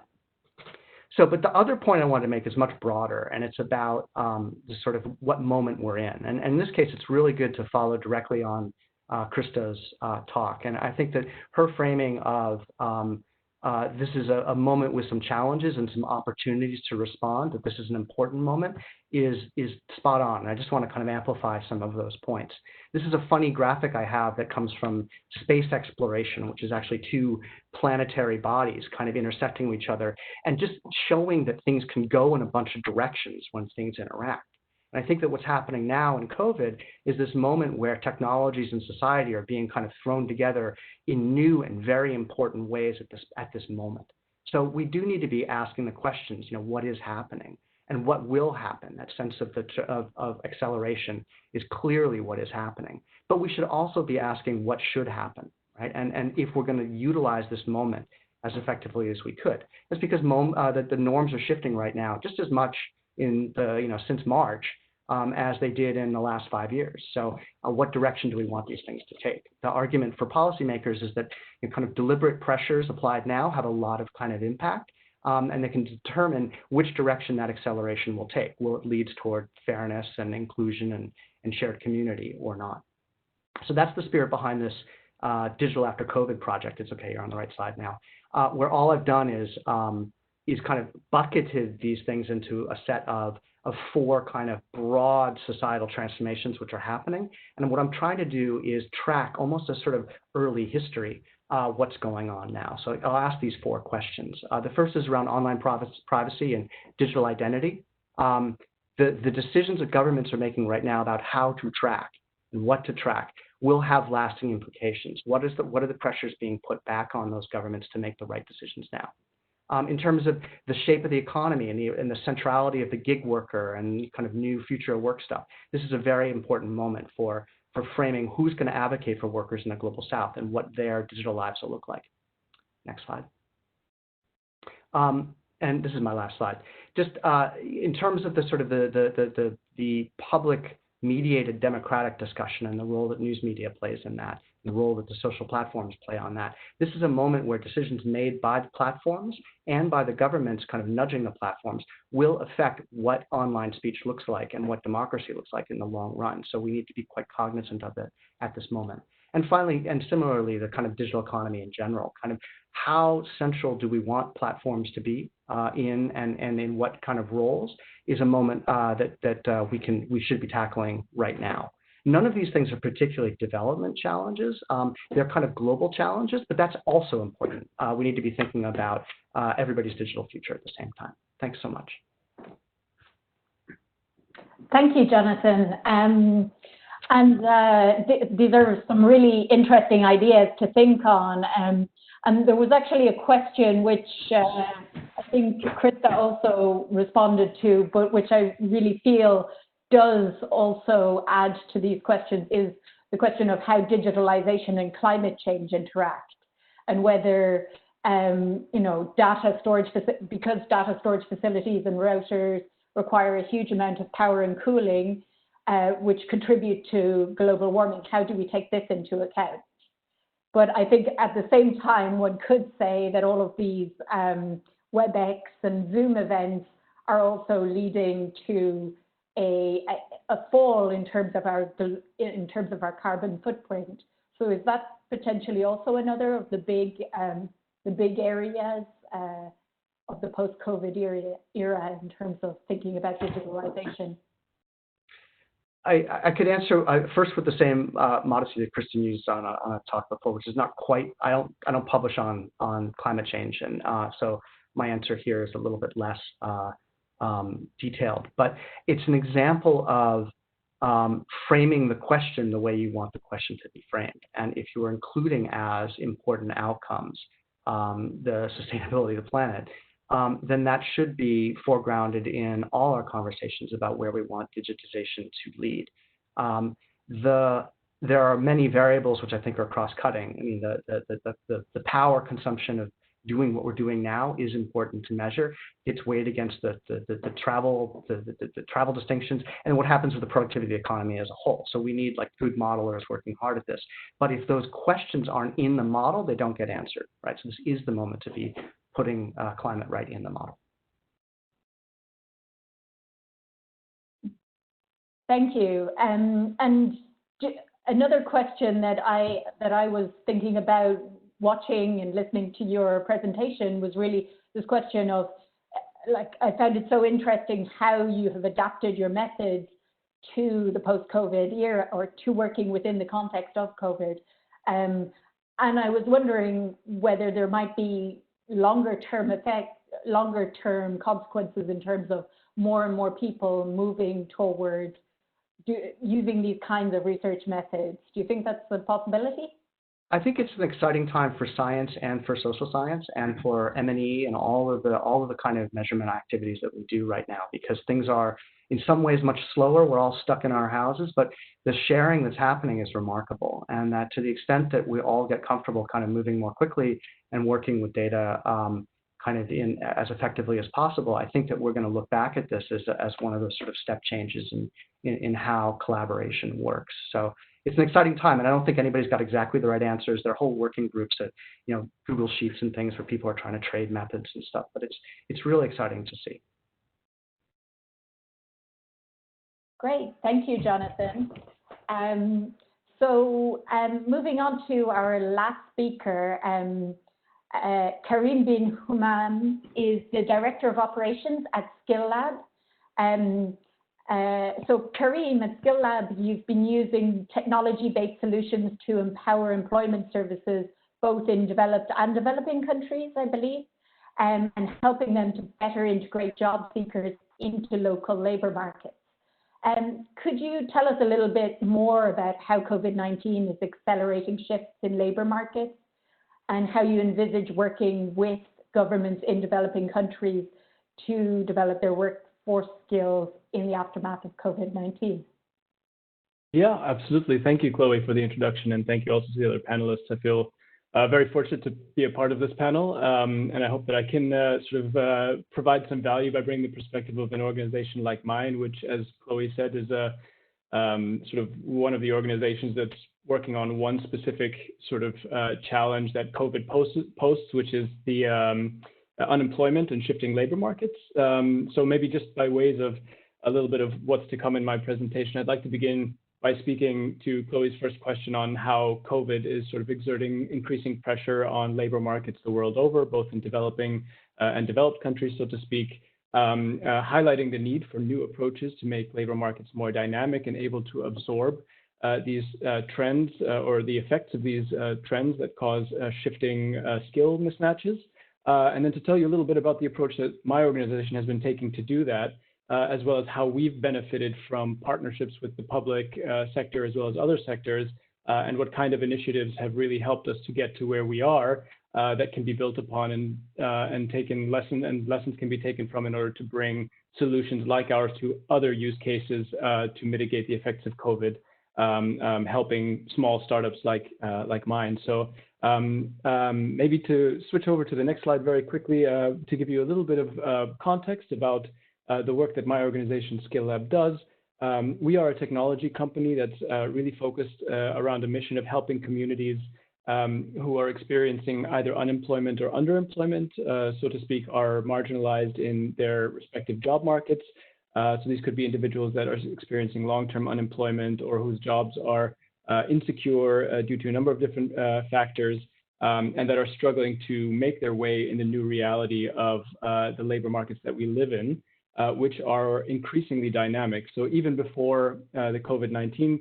So, but the other point I wanted to make is much broader, and it's about the sort of what moment we're in. And in this case, it's really good to follow directly on Krista's talk. And I think that her framing of this is a moment with some challenges and some opportunities to respond, that this is an important moment, is spot on. And I just want to kind of amplify some of those points. This is a funny graphic I have that comes from space exploration, which is actually two planetary bodies kind of intersecting with each other and just showing that things can go in a bunch of directions when things interact. And I think that what's happening now in COVID is this moment where technologies and society are being kind of thrown together in new and very important ways at this moment. So we do need to be asking the questions, what is happening and what will happen? That sense of acceleration is clearly what is happening. But we should also be asking what should happen, right? And if we're going to utilize this moment as effectively as we could. It's because the norms are shifting right now just as much since March as they did in the last 5 years. So what direction do we want these things to take? The argument for policymakers is that kind of deliberate pressures applied now have a lot of kind of impact, and they can determine which direction that acceleration will take. Will it lead toward fairness and inclusion and shared community or not? So that's the spirit behind this Digital After COVID project. It's okay, you're on the right slide now, where all I've done is kind of bucketed these things into a set of four kind of broad societal transformations which are happening. And what I'm trying to do is track almost a sort of early history what's going on now. So I'll ask these four questions. The first is around online privacy and digital identity. The decisions that governments are making right now about how to track and what to track will have lasting implications. What are the pressures being put back on those governments to make the right decisions now? In terms of the shape of the economy and the centrality of the gig worker and kind of new future of work stuff, this is a very important moment for framing who's going to advocate for workers in the global south and what their digital lives will look like. Next slide. And this is my last slide. Just in terms of the sort of the public mediated democratic discussion and the role that news media plays in that, and the role that the social platforms play on that. This is a moment where decisions made by the platforms and by the governments kind of nudging the platforms will affect what online speech looks like and what democracy looks like in the long run. So we need to be quite cognizant of it at this moment. And finally, and similarly, the kind of digital economy in general, kind of how central do we want platforms to be in and in what kind of roles is a moment that we should be tackling right now. None of these things are particularly development challenges. They're kind of global challenges, but that's also important. We need to be thinking about everybody's digital future at the same time. Thanks so much. Thank you, Jonathan. These are some really interesting ideas to think on. And there was actually a question which I think Krista also responded to, but which I really feel does also add to these questions, is the question of how digitalization and climate change interact, and whether data storage, because data storage facilities and routers require a huge amount of power and cooling, which contribute to global warming. How do we take this into account? But I think at the same time, one could say that all of these WebEx and Zoom events are also leading to a fall in terms of our carbon footprint. So is that potentially also another of the big areas of the post-COVID era in terms of thinking about digitalization? I could answer first with the same modesty that Kristen used on a talk before, which is not quite. I don't publish on climate change, and so my answer here is a little bit less detailed. But it's an example of framing the question the way you want the question to be framed, and if you are including as important outcomes the sustainability of the planet, then that should be foregrounded in all our conversations about where we want digitization to lead. There are many variables which I think are cross-cutting. I mean, the power consumption of doing what we're doing now is important to measure. It's weighed against the travel distinctions and what happens with the productivity of the economy as a whole. So we need like food modelers working hard at this. But if those questions aren't in the model, they don't get answered, right? So this is the moment to be putting climate right in the model. Thank you. And another question that I was thinking about watching and listening to your presentation was really this question of, like, I found it so interesting how you have adapted your methods to the post-COVID era, or to working within the context of COVID. And I was wondering whether there might be longer-term effects, longer-term consequences in terms of more and more people moving towards using these kinds of research methods. Do you think that's a possibility? I think it's an exciting time for science and for social science and for M&E and all of the kind of measurement activities that we do right now, because things are in some ways much slower. We're all stuck in our houses, but the sharing that's happening is remarkable. And that to the extent that we all get comfortable kind of moving more quickly and working with data kind of in as effectively as possible, I think that we're going to look back at this as one of those sort of step changes in how collaboration works. So it's an exciting time, and I don't think anybody's got exactly the right answers. There are whole working groups at, Google Sheets and things where people are trying to trade methods and stuff, but it's really exciting to see. Great, thank you, Jonathan. So moving on to our last speaker, Karim bin Humam is the Director of Operations at Skill Lab. So Karim, at Skill Lab, you've been using technology-based solutions to empower employment services, both in developed and developing countries, I believe, and helping them to better integrate job seekers into local labor markets. Could you tell us a little bit more about how COVID-19 is accelerating shifts in labor markets and how you envisage working with governments in developing countries to develop their workforce skills in the aftermath of COVID-19? Yeah, absolutely. Thank you, Chloe, for the introduction, and thank you also to the other panelists. I feel very fortunate to be a part of this panel, and I hope that I can provide some value by bringing the perspective of an organization like mine, which, as Chloe said, is sort of one of the organizations that's working on one specific sort of challenge that COVID posts, which is the unemployment and shifting labor markets. So maybe just by ways of a little bit of what's to come in my presentation, I'd like to begin by speaking to Chloe's first question on how COVID is sort of exerting increasing pressure on labor markets the world over, both in developing and developed countries, so to speak, highlighting the need for new approaches to make labor markets more dynamic and able to absorb these trends or the effects of these trends that cause shifting skill mismatches. And then to tell you a little bit about the approach that my organization has been taking to do that, as well as how we've benefited from partnerships with the public sector as well as other sectors, and what kind of initiatives have really helped us to get to where we are that can be built upon and taken lessons can be taken from in order to bring solutions like ours to other use cases to mitigate the effects of COVID, helping small startups like mine. So maybe to switch over to the next slide very quickly to give you a little bit of context about the work that my organization SkillLab does. We are a technology company that's really focused around a mission of helping communities who are experiencing either unemployment or underemployment, so to speak, are marginalized in their respective job markets. So these could be individuals that are experiencing long-term unemployment or whose jobs are insecure due to a number of different factors, and that are struggling to make their way in the new reality of the labor markets that we live in, which are increasingly dynamic. So even before the COVID-19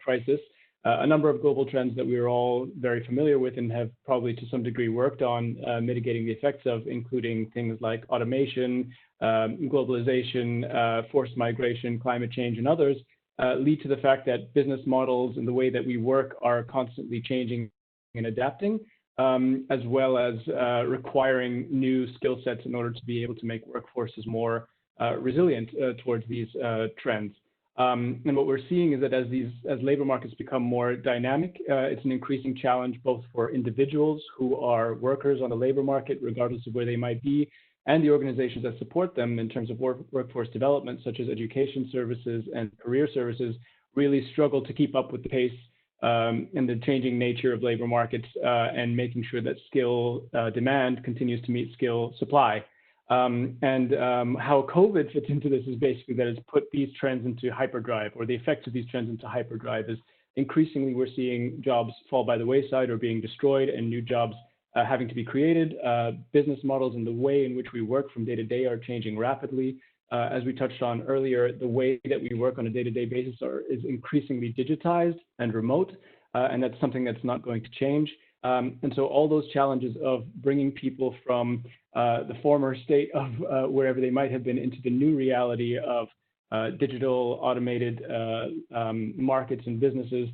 crisis, a number of global trends that we are all very familiar with and have probably to some degree worked on mitigating the effects of, including things like automation, globalization, forced migration, climate change, and others, lead to the fact that business models and the way that we work are constantly changing and adapting, as well as requiring new skill sets in order to be able to make workforces more resilient towards these trends. And what we're seeing is that as labor markets become more dynamic, it's an increasing challenge both for individuals who are workers on the labor market, regardless of where they might be, and the organizations that support them in terms of workforce development, such as education services and career services, really struggle to keep up with the pace and the changing nature of labor markets and making sure that skill demand continues to meet skill supply. How COVID fits into this is basically that it's put these trends into hyperdrive, or the effects of these trends into hyperdrive is increasingly we're seeing jobs fall by the wayside or being destroyed and new jobs having to be created. Business models and the way in which we work from day to day are changing rapidly. As we touched on earlier, the way that we work on a day-to-day basis is increasingly digitized and remote, and that's something that's not going to change. And so all those challenges of bringing people from the former state of wherever they might have been into the new reality of digital, automated markets and businesses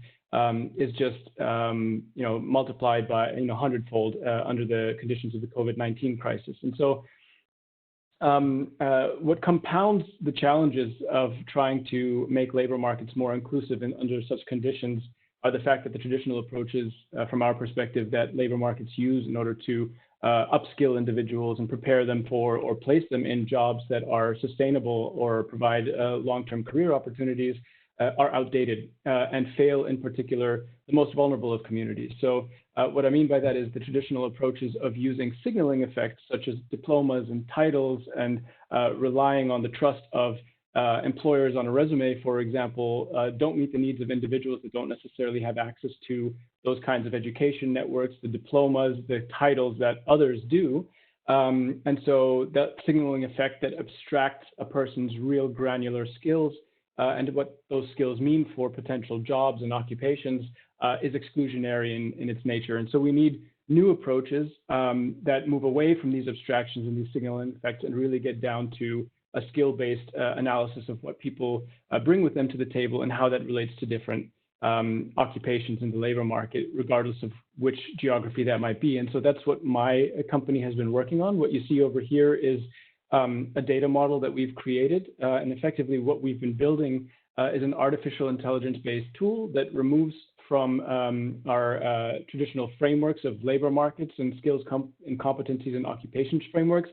is just multiplied by 100-fold under the conditions of the COVID-19 crisis. And so what compounds the challenges of trying to make labor markets more inclusive under such conditions are the fact that the traditional approaches, from our perspective, that labor markets use in order to upskill individuals and prepare them for or place them in jobs that are sustainable or provide long-term career opportunities are outdated and fail, in particular, the most vulnerable of communities. So what I mean by that is the traditional approaches of using signaling effects such as diplomas and titles and relying on the trust of employers on a resume, for example, don't meet the needs of individuals that don't necessarily have access to those kinds of education networks, the diplomas, the titles that others do. And so that signaling effect that abstracts a person's real granular skills and what those skills mean for potential jobs and occupations is exclusionary in its nature. And so we need new approaches that move away from these abstractions and these signaling effects and really get down to a skill-based analysis of what people bring with them to the table and how that relates to different occupations in the labor market, regardless of which geography that might be. And so that's what my company has been working on. What you see over here is a data model that we've created, and effectively what we've been building is an artificial intelligence-based tool that removes from our traditional frameworks of labor markets and skills and competencies and occupations frameworks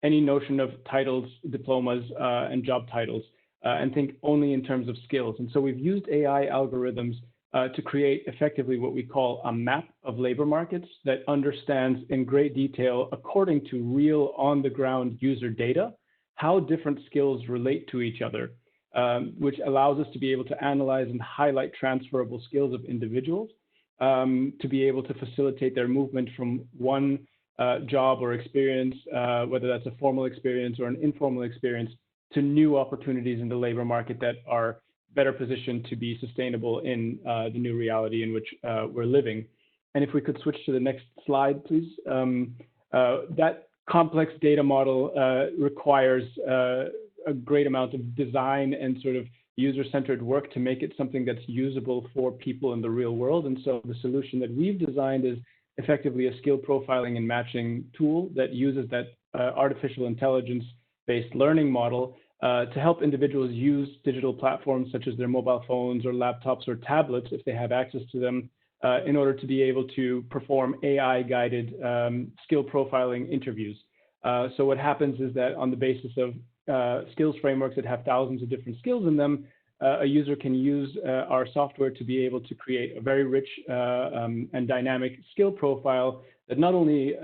any notion of titles, diplomas, and job titles. and think only in terms of skills. And so we've used AI algorithms to create effectively what we call a map of labor markets that understands in great detail, according to real on-the-ground user data, how different skills relate to each other, which allows us to be able to analyze and highlight transferable skills of individuals, to be able to facilitate their movement from one job or experience, whether that's a formal experience or an informal experience, to new opportunities in the labor market that are better positioned to be sustainable in the new reality in which we're living. And if we could switch to the next slide, please. That complex data model requires a great amount of design and sort of user-centered work to make it something that's usable for people in the real world. And so the solution that we've designed is effectively a skill profiling and matching tool that uses that artificial intelligence-based learning model to help individuals use digital platforms such as their mobile phones or laptops or tablets, if they have access to them, in order to be able to perform AI-guided skill profiling interviews. So what happens is that on the basis of skills frameworks that have thousands of different skills in them, a user can use our software to be able to create a very rich and dynamic skill profile that not only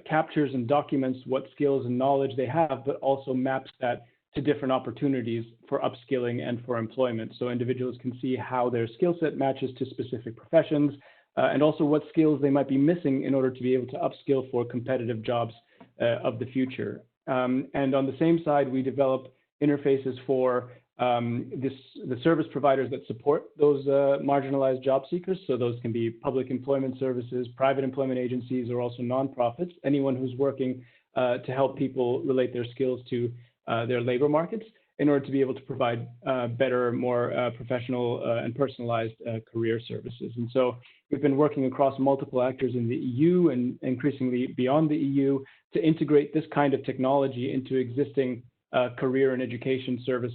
captures and documents what skills and knowledge they have, but also maps that to different opportunities for upskilling and for employment. So individuals can see how their skill set matches to specific professions, and also what skills they might be missing in order to be able to upskill for competitive jobs of the future. And on the same side, we develop interfaces for the service providers that support those marginalized job seekers. So those can be public employment services, private employment agencies, or also nonprofits, anyone who's working to help people relate their skills to their labor markets in order to be able to provide better, more professional and personalized career services. And so we've been working across multiple actors in the EU and increasingly beyond the EU to integrate this kind of technology into existing career and education service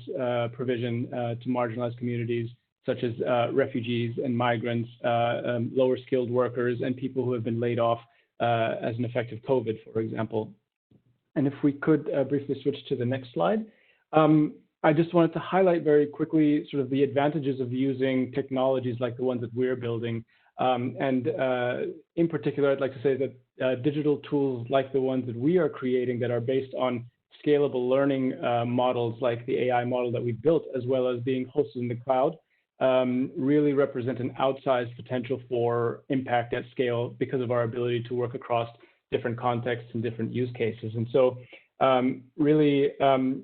provision to marginalized communities, such as refugees and migrants, lower skilled workers, and people who have been laid off as an effect of COVID, for example. And if we could briefly switch to the next slide. I just wanted to highlight very quickly sort of the advantages of using technologies like the ones that we're building. And in particular, I'd like to say that digital tools like the ones that we are creating that are based on scalable learning models like the AI model that we've built, as well as being hosted in the cloud, really represent an outsized potential for impact at scale because of our ability to work across different contexts and different use cases. And so really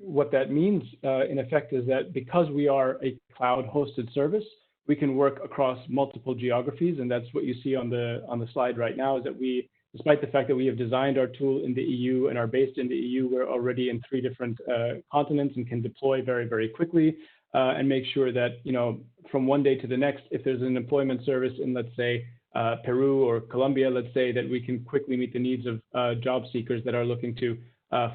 what that means in effect is that because we are a cloud hosted service, we can work across multiple geographies. And that's what you see on the slide right now, is that we, despite the fact that we have designed our tool in the EU and are based in the EU, we're already in 3 different continents and can deploy very, very quickly and make sure that, you know, from one day to the next, if there's an employment service in, let's say, Peru or Colombia, let's say, that we can quickly meet the needs of job seekers that are looking to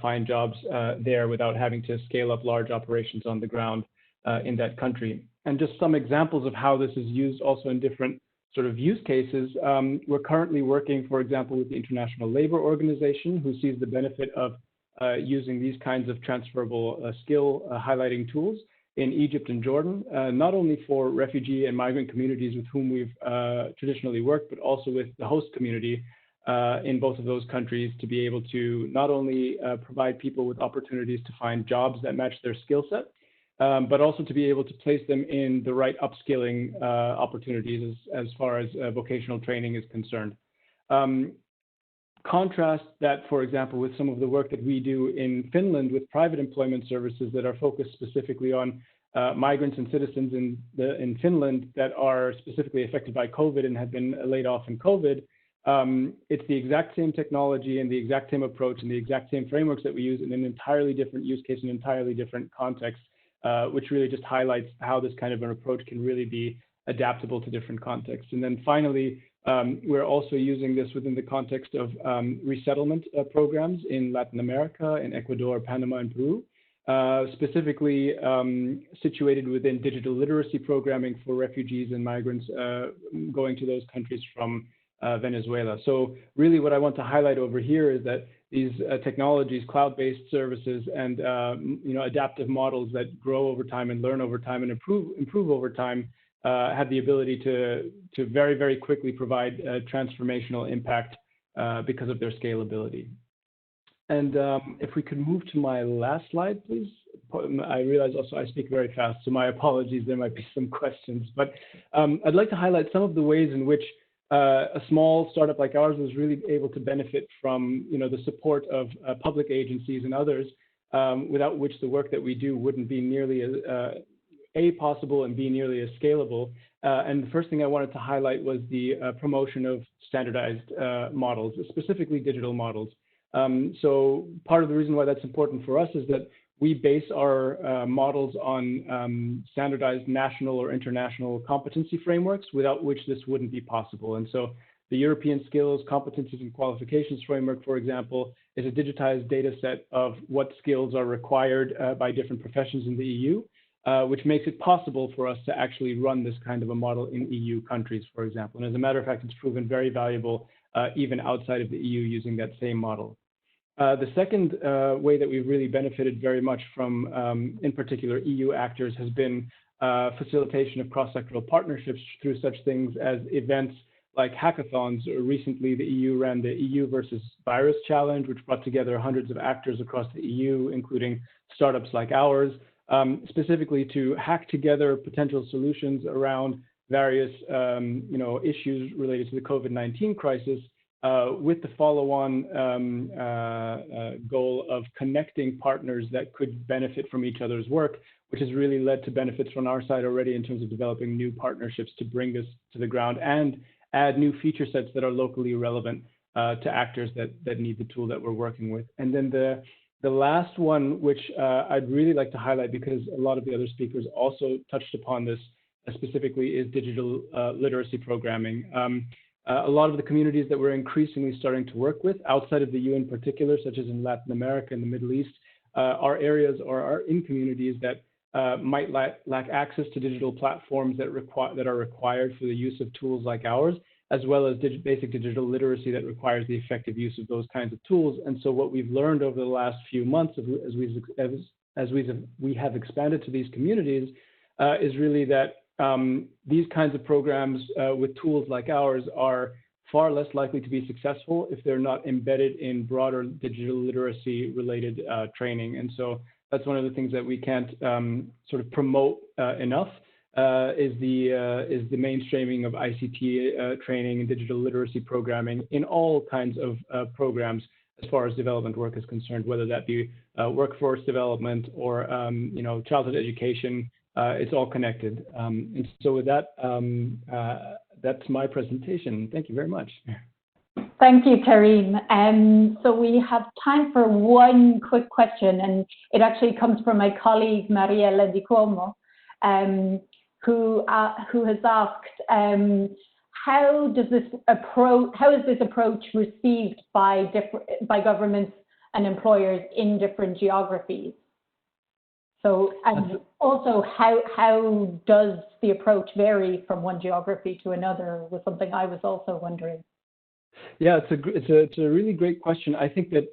find jobs there without having to scale up large operations on the ground in that country. And just some examples of how this is used also in different sort of use cases. We're currently working, for example, with the International Labour Organization, who sees the benefit of using these kinds of transferable skill highlighting tools in Egypt and Jordan, not only for refugee and migrant communities with whom we've traditionally worked, but also with the host community in both of those countries, to be able to not only provide people with opportunities to find jobs that match their skill set, but also to be able to place them in the right upskilling opportunities as far as vocational training is concerned. Contrast that, for example, with some of the work that we do in Finland with private employment services that are focused specifically on migrants and citizens in Finland that are specifically affected by COVID and have been laid off in COVID. It's the exact same technology and the exact same approach and the exact same frameworks that we use in an entirely different use case, an entirely different context, which really just highlights how this kind of an approach can really be adaptable to different contexts. And then finally, we're also using this within the context of resettlement programs in Latin America, in Ecuador, Panama, and Peru, specifically situated within digital literacy programming for refugees and migrants going to those countries from Venezuela. So really what I want to highlight over here is that these technologies, cloud-based services, and adaptive models that grow over time and learn over time and improve over time have the ability to very, very quickly provide transformational impact because of their scalability. And if we could move to my last slide, please. I realize also I speak very fast, so my apologies, there might be some questions. But I'd like to highlight some of the ways in which a small startup like ours was really able to benefit from the support of public agencies and others, without which the work that we do wouldn't be nearly as possible and be nearly as scalable. And the first thing I wanted to highlight was the promotion of standardized models, specifically digital models. So part of the reason why that's important for us is that we base our models on standardized national or international competency frameworks, without which this wouldn't be possible. And so the European Skills, Competencies and Qualifications Framework, for example, is a digitized data set of what skills are required by different professions in the EU, which makes it possible for us to actually run this kind of a model in EU countries, for example. And as a matter of fact, it's proven very valuable even outside of the EU using that same model. The second way that we've really benefited very much from, in particular, EU actors has been facilitation of cross-sectoral partnerships through such things as events like hackathons. Recently, the EU ran the EU versus Virus Challenge, which brought together hundreds of actors across the EU, including startups like ours, specifically to hack together potential solutions around various issues related to the COVID-19 crisis, with the follow-on goal of connecting partners that could benefit from each other's work, which has really led to benefits from our side already in terms of developing new partnerships to bring this to the ground and add new feature sets that are locally relevant to actors that need the tool that we're working with. And then the last one, which I'd really like to highlight because a lot of the other speakers also touched upon this specifically, is digital literacy programming. A lot of the communities that we're increasingly starting to work with, outside of the EU in particular, such as in Latin America and the Middle East, are areas or are in communities that might lack access to digital platforms that are required for the use of tools like ours, as well as basic digital literacy that requires the effective use of those kinds of tools. And so what we've learned over the last few months as we have expanded to these communities is really that these kinds of programs with tools like ours are far less likely to be successful if they're not embedded in broader digital literacy related training. And so that's one of the things that we can't sort of promote enough, is the mainstreaming of ICT training and digital literacy programming in all kinds of programs as far as development work is concerned, whether that be workforce development or childhood education. It's all connected. And so with that, that's my presentation. Thank you very much. Thank you, Karim. So we have time for one quick question, and it actually comes from my colleague, Mariella Di Cuomo, who has asked, how is this approach received by governments and employers in different geographies? So, and also, how does the approach vary from one geography to another, was something I was also wondering. Yeah, it's a really great question. I think that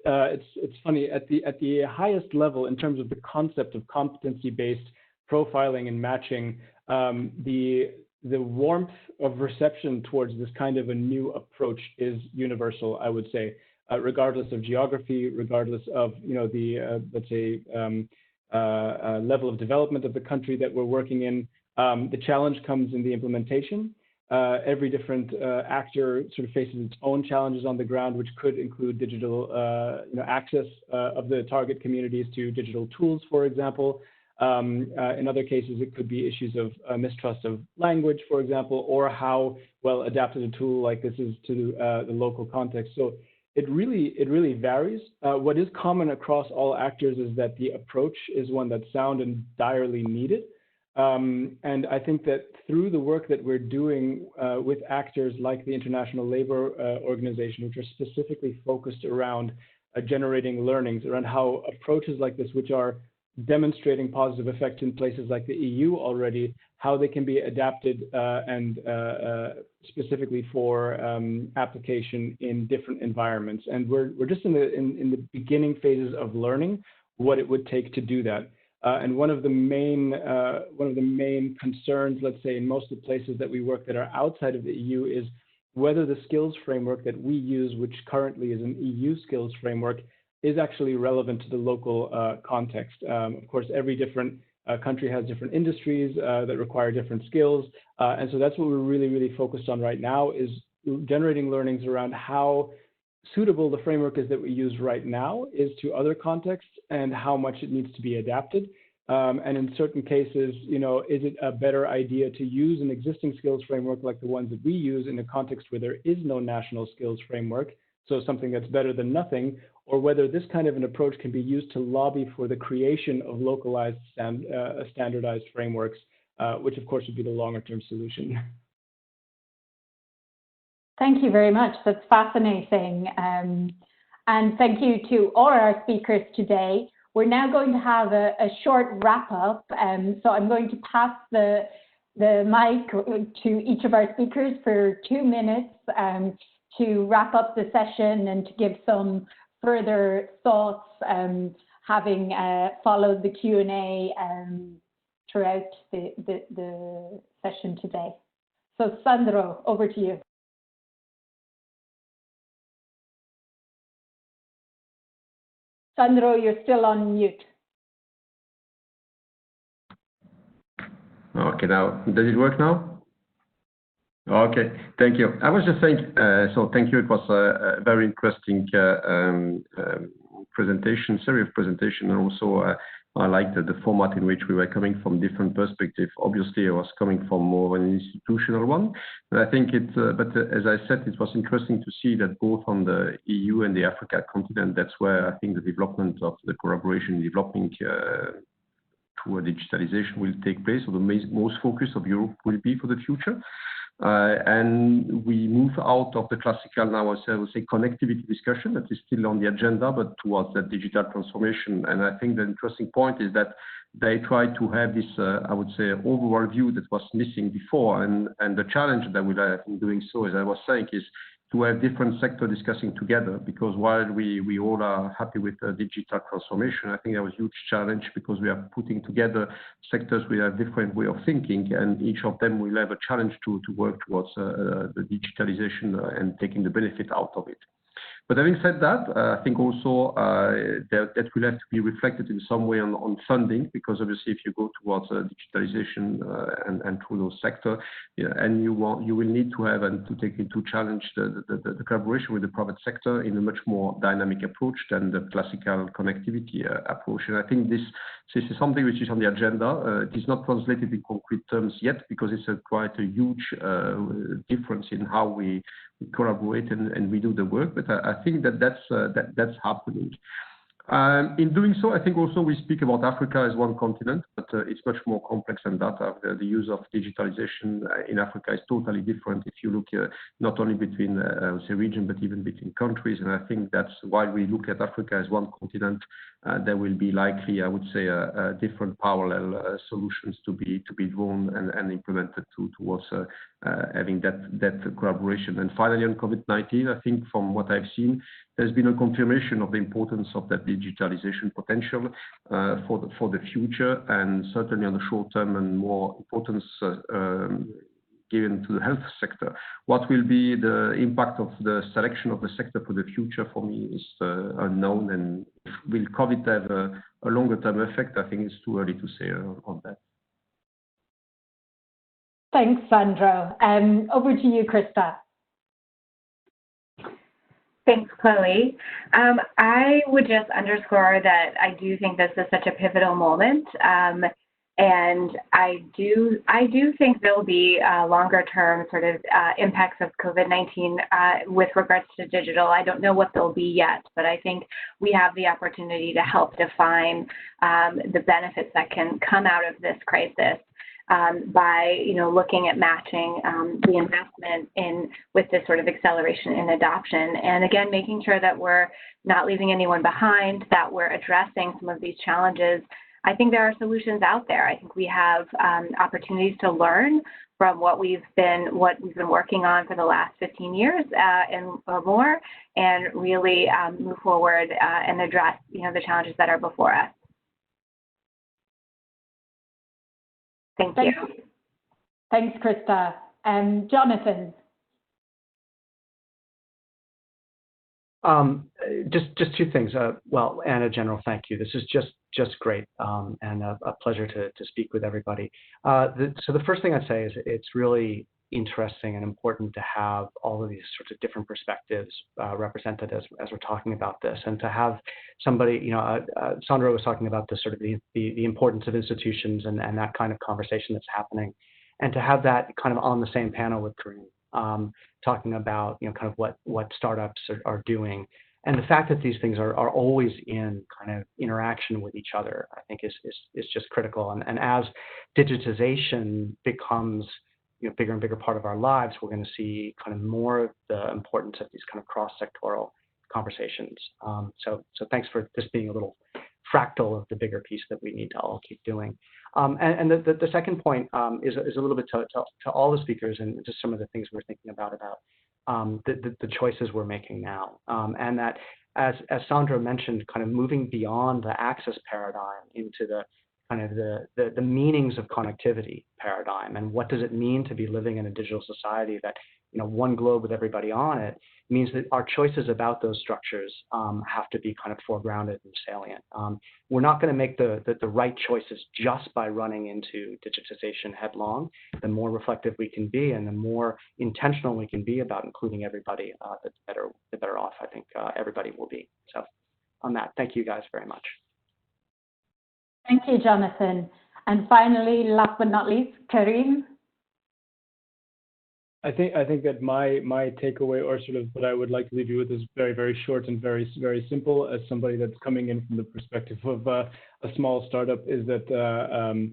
it's funny at the highest level in terms of the concept of competency-based profiling and matching. The warmth of reception towards this kind of a new approach is universal, I would say, regardless of geography, regardless of let's say level of development of the country that we're working in. The challenge comes in the implementation. Every different actor sort of faces its own challenges on the ground, which could include digital access of the target communities to digital tools, for example. In other cases, it could be issues of mistrust of language, for example, or how well adapted a tool like this is to the local context. So it really varies. What is common across all actors is that the approach is one that's sound and direly needed. And I think that through the work that we're doing with actors like the International Labour Organization, which are specifically focused around generating learnings, around how approaches like this, which are demonstrating positive effects in places like the EU already, how they can be adapted and specifically for application in different environments. And we're just in the beginning phases of learning what it would take to do that. And one of the main concerns, let's say, in most of the places that we work that are outside of the EU is whether the skills framework that we use, which currently is an EU skills framework, is actually relevant to the local context. Of course, every different country has different industries that require different skills. And so that's what we're really focused on right now, is generating learnings around how suitable the framework is that we use right now is to other contexts and how much it needs to be adapted. And in certain cases, you know, is it a better idea to use an existing skills framework like the ones that we use in a context where there is no national skills framework, so something that's better than nothing, or whether this kind of an approach can be used to lobby for the creation of localized standardized frameworks, which of course would be the longer term solution. Thank you very much. That's fascinating. And thank you to all our speakers today. We're now going to have a short wrap up. So I'm going to pass the mic to each of our speakers for 2 minutes to wrap up the session and to give some further thoughts, having followed the Q&A throughout the session today. So Sandro, over to you. Sandro, you're still on mute. Okay, now, does it work now? Okay, thank you. I was just saying, so thank you. It was a very interesting presentation, series of presentation, and also I liked the format in which we were coming from different perspectives. Obviously, I was coming from more of an institutional one, and I think but as I said, it was interesting to see that both on the EU and the Africa continent, that's where I think the development of the collaboration developing toward digitalization will take place, or the most focus of Europe will be for the future. And we move out of the classical, now I would say, connectivity discussion that is still on the agenda, but towards the digital transformation. And I think the interesting point is that they try to have this, I would say, overall view that was missing before. And the challenge that we are in doing so, as I was saying, is to have different sectors discussing together, because while we all are happy with digital transformation, I think that was a huge challenge, because we are putting together sectors with a different way of thinking, and each of them will have a challenge to work towards the digitalization and taking the benefit out of it. But having said that, I think also that will have to be reflected in some way on funding, because obviously if you go towards digitalization and through those sectors, and you will need to have and to take into challenge the collaboration with the private sector in a much more dynamic approach than the classical connectivity approach. And I think this is something which is on the agenda. It is not translated in concrete terms yet, because it's quite a huge difference in how we collaborate and we do the work, but I think that's happening. In doing so, I think also we speak about Africa as one continent, but it's much more complex than that. The use of digitalization in Africa is totally different if you look not only between, I would say, region, but even between countries. And I think that's why we look at Africa as one continent. There will be likely, I would say, different parallel solutions to be drawn and implemented towards having that collaboration. And finally, on COVID-19, I think from what I've seen, there's been a confirmation of the importance of that digitalization potential for the future, and certainly on the short term, and more importance given to the health sector. What will be the impact of the selection of the sector for the future, for me, is unknown. And will COVID have a longer term effect? I think it's too early to say on that. Thanks, Sandro. Over to you, Krista. Thanks, Chloe. I would just underscore that I do think this is such a pivotal moment. And I do think there'll be longer term sort of impacts of COVID-19 with regards to digital. I don't know what they'll be yet, but I think we have the opportunity to help define the benefits that can come out of this crisis. By looking at matching the investment with this sort of acceleration in adoption, and again making sure that we're not leaving anyone behind, that we're addressing some of these challenges I think there are solutions out there. I think we have opportunities to learn from what we've been working on for the last 15 years or more, and really move forward and address the challenges that are before us. Thank you. Thanks, Krista. Jonathan. Just two things. Well, and a general thank you. This is just great and a pleasure to speak with everybody. So the first thing I'd say is it's really interesting and important to have all of these sorts of different perspectives represented as we're talking about this, and to have somebody, Sandro was talking about the sort of the importance of institutions and that kind of conversation that's happening, and to have that kind of on the same panel with Karim, talking about kind of what startups are doing, and the fact that these things are always in kind of interaction with each other, I think is just critical. And as digitization becomes bigger and bigger part of our lives, we're going to see kind of more of the importance of these kind of cross-sectoral conversations. So thanks for this being a little fractal of the bigger piece that we need to all keep doing. And the second point is a little bit to all the speakers, and just some of the things we're thinking about the choices we're making now. And that, as Sandro mentioned, kind of moving beyond the access paradigm into the kind of the meanings of connectivity paradigm, and what does it mean to be living in a digital society that one globe with everybody on it, means that our choices about those structures have to be kind of foregrounded and salient. We're not going to make the right choices just by running into digitization headlong. The more reflective we can be, and the more intentional we can be about including everybody, the better off I think everybody will be. So on that, thank you guys very much. Thank you, Jonathan. And finally, last but not least, Karim. I think that my takeaway, or sort of what I would like to leave you with, is very, very short and very, very simple. As somebody that's coming in from the perspective of a small startup, is that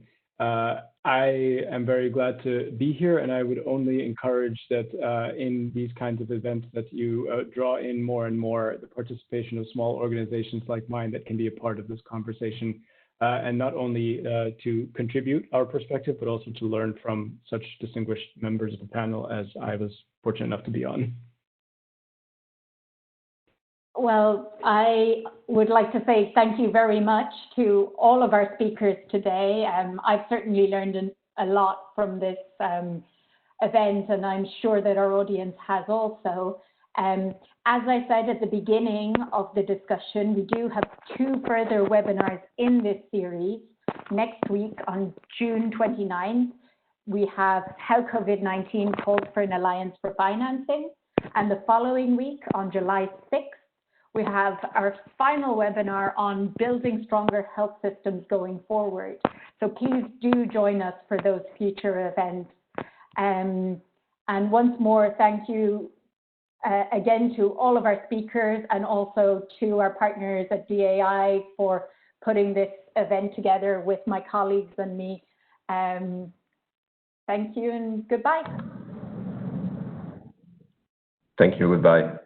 I am very glad to be here, and I would only encourage that in these kinds of events that you draw in more and more the participation of small organizations like mine that can be a part of this conversation. And not only to contribute our perspective, but also to learn from such distinguished members of the panel as I was fortunate enough to be on. Well, I would like to say thank you very much to all of our speakers today. I've certainly learned a lot from this event, and I'm sure that our audience has also. As I said at the beginning of the discussion, we do have 2 further webinars in this series. Next week on June 29th, we have How COVID-19 Calls for an Alliance for Financing. And the following week on July 6th, we have our final webinar on building stronger health systems going forward. So please do join us for those future events. And once more, thank you again to all of our speakers, and also to our partners at DAI for putting this event together with my colleagues and me. Thank you and goodbye. Thank you, goodbye.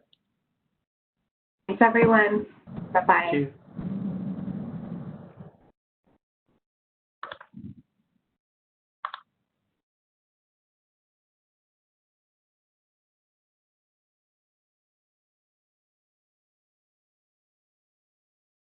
Thanks everyone. Bye-bye. Thank you.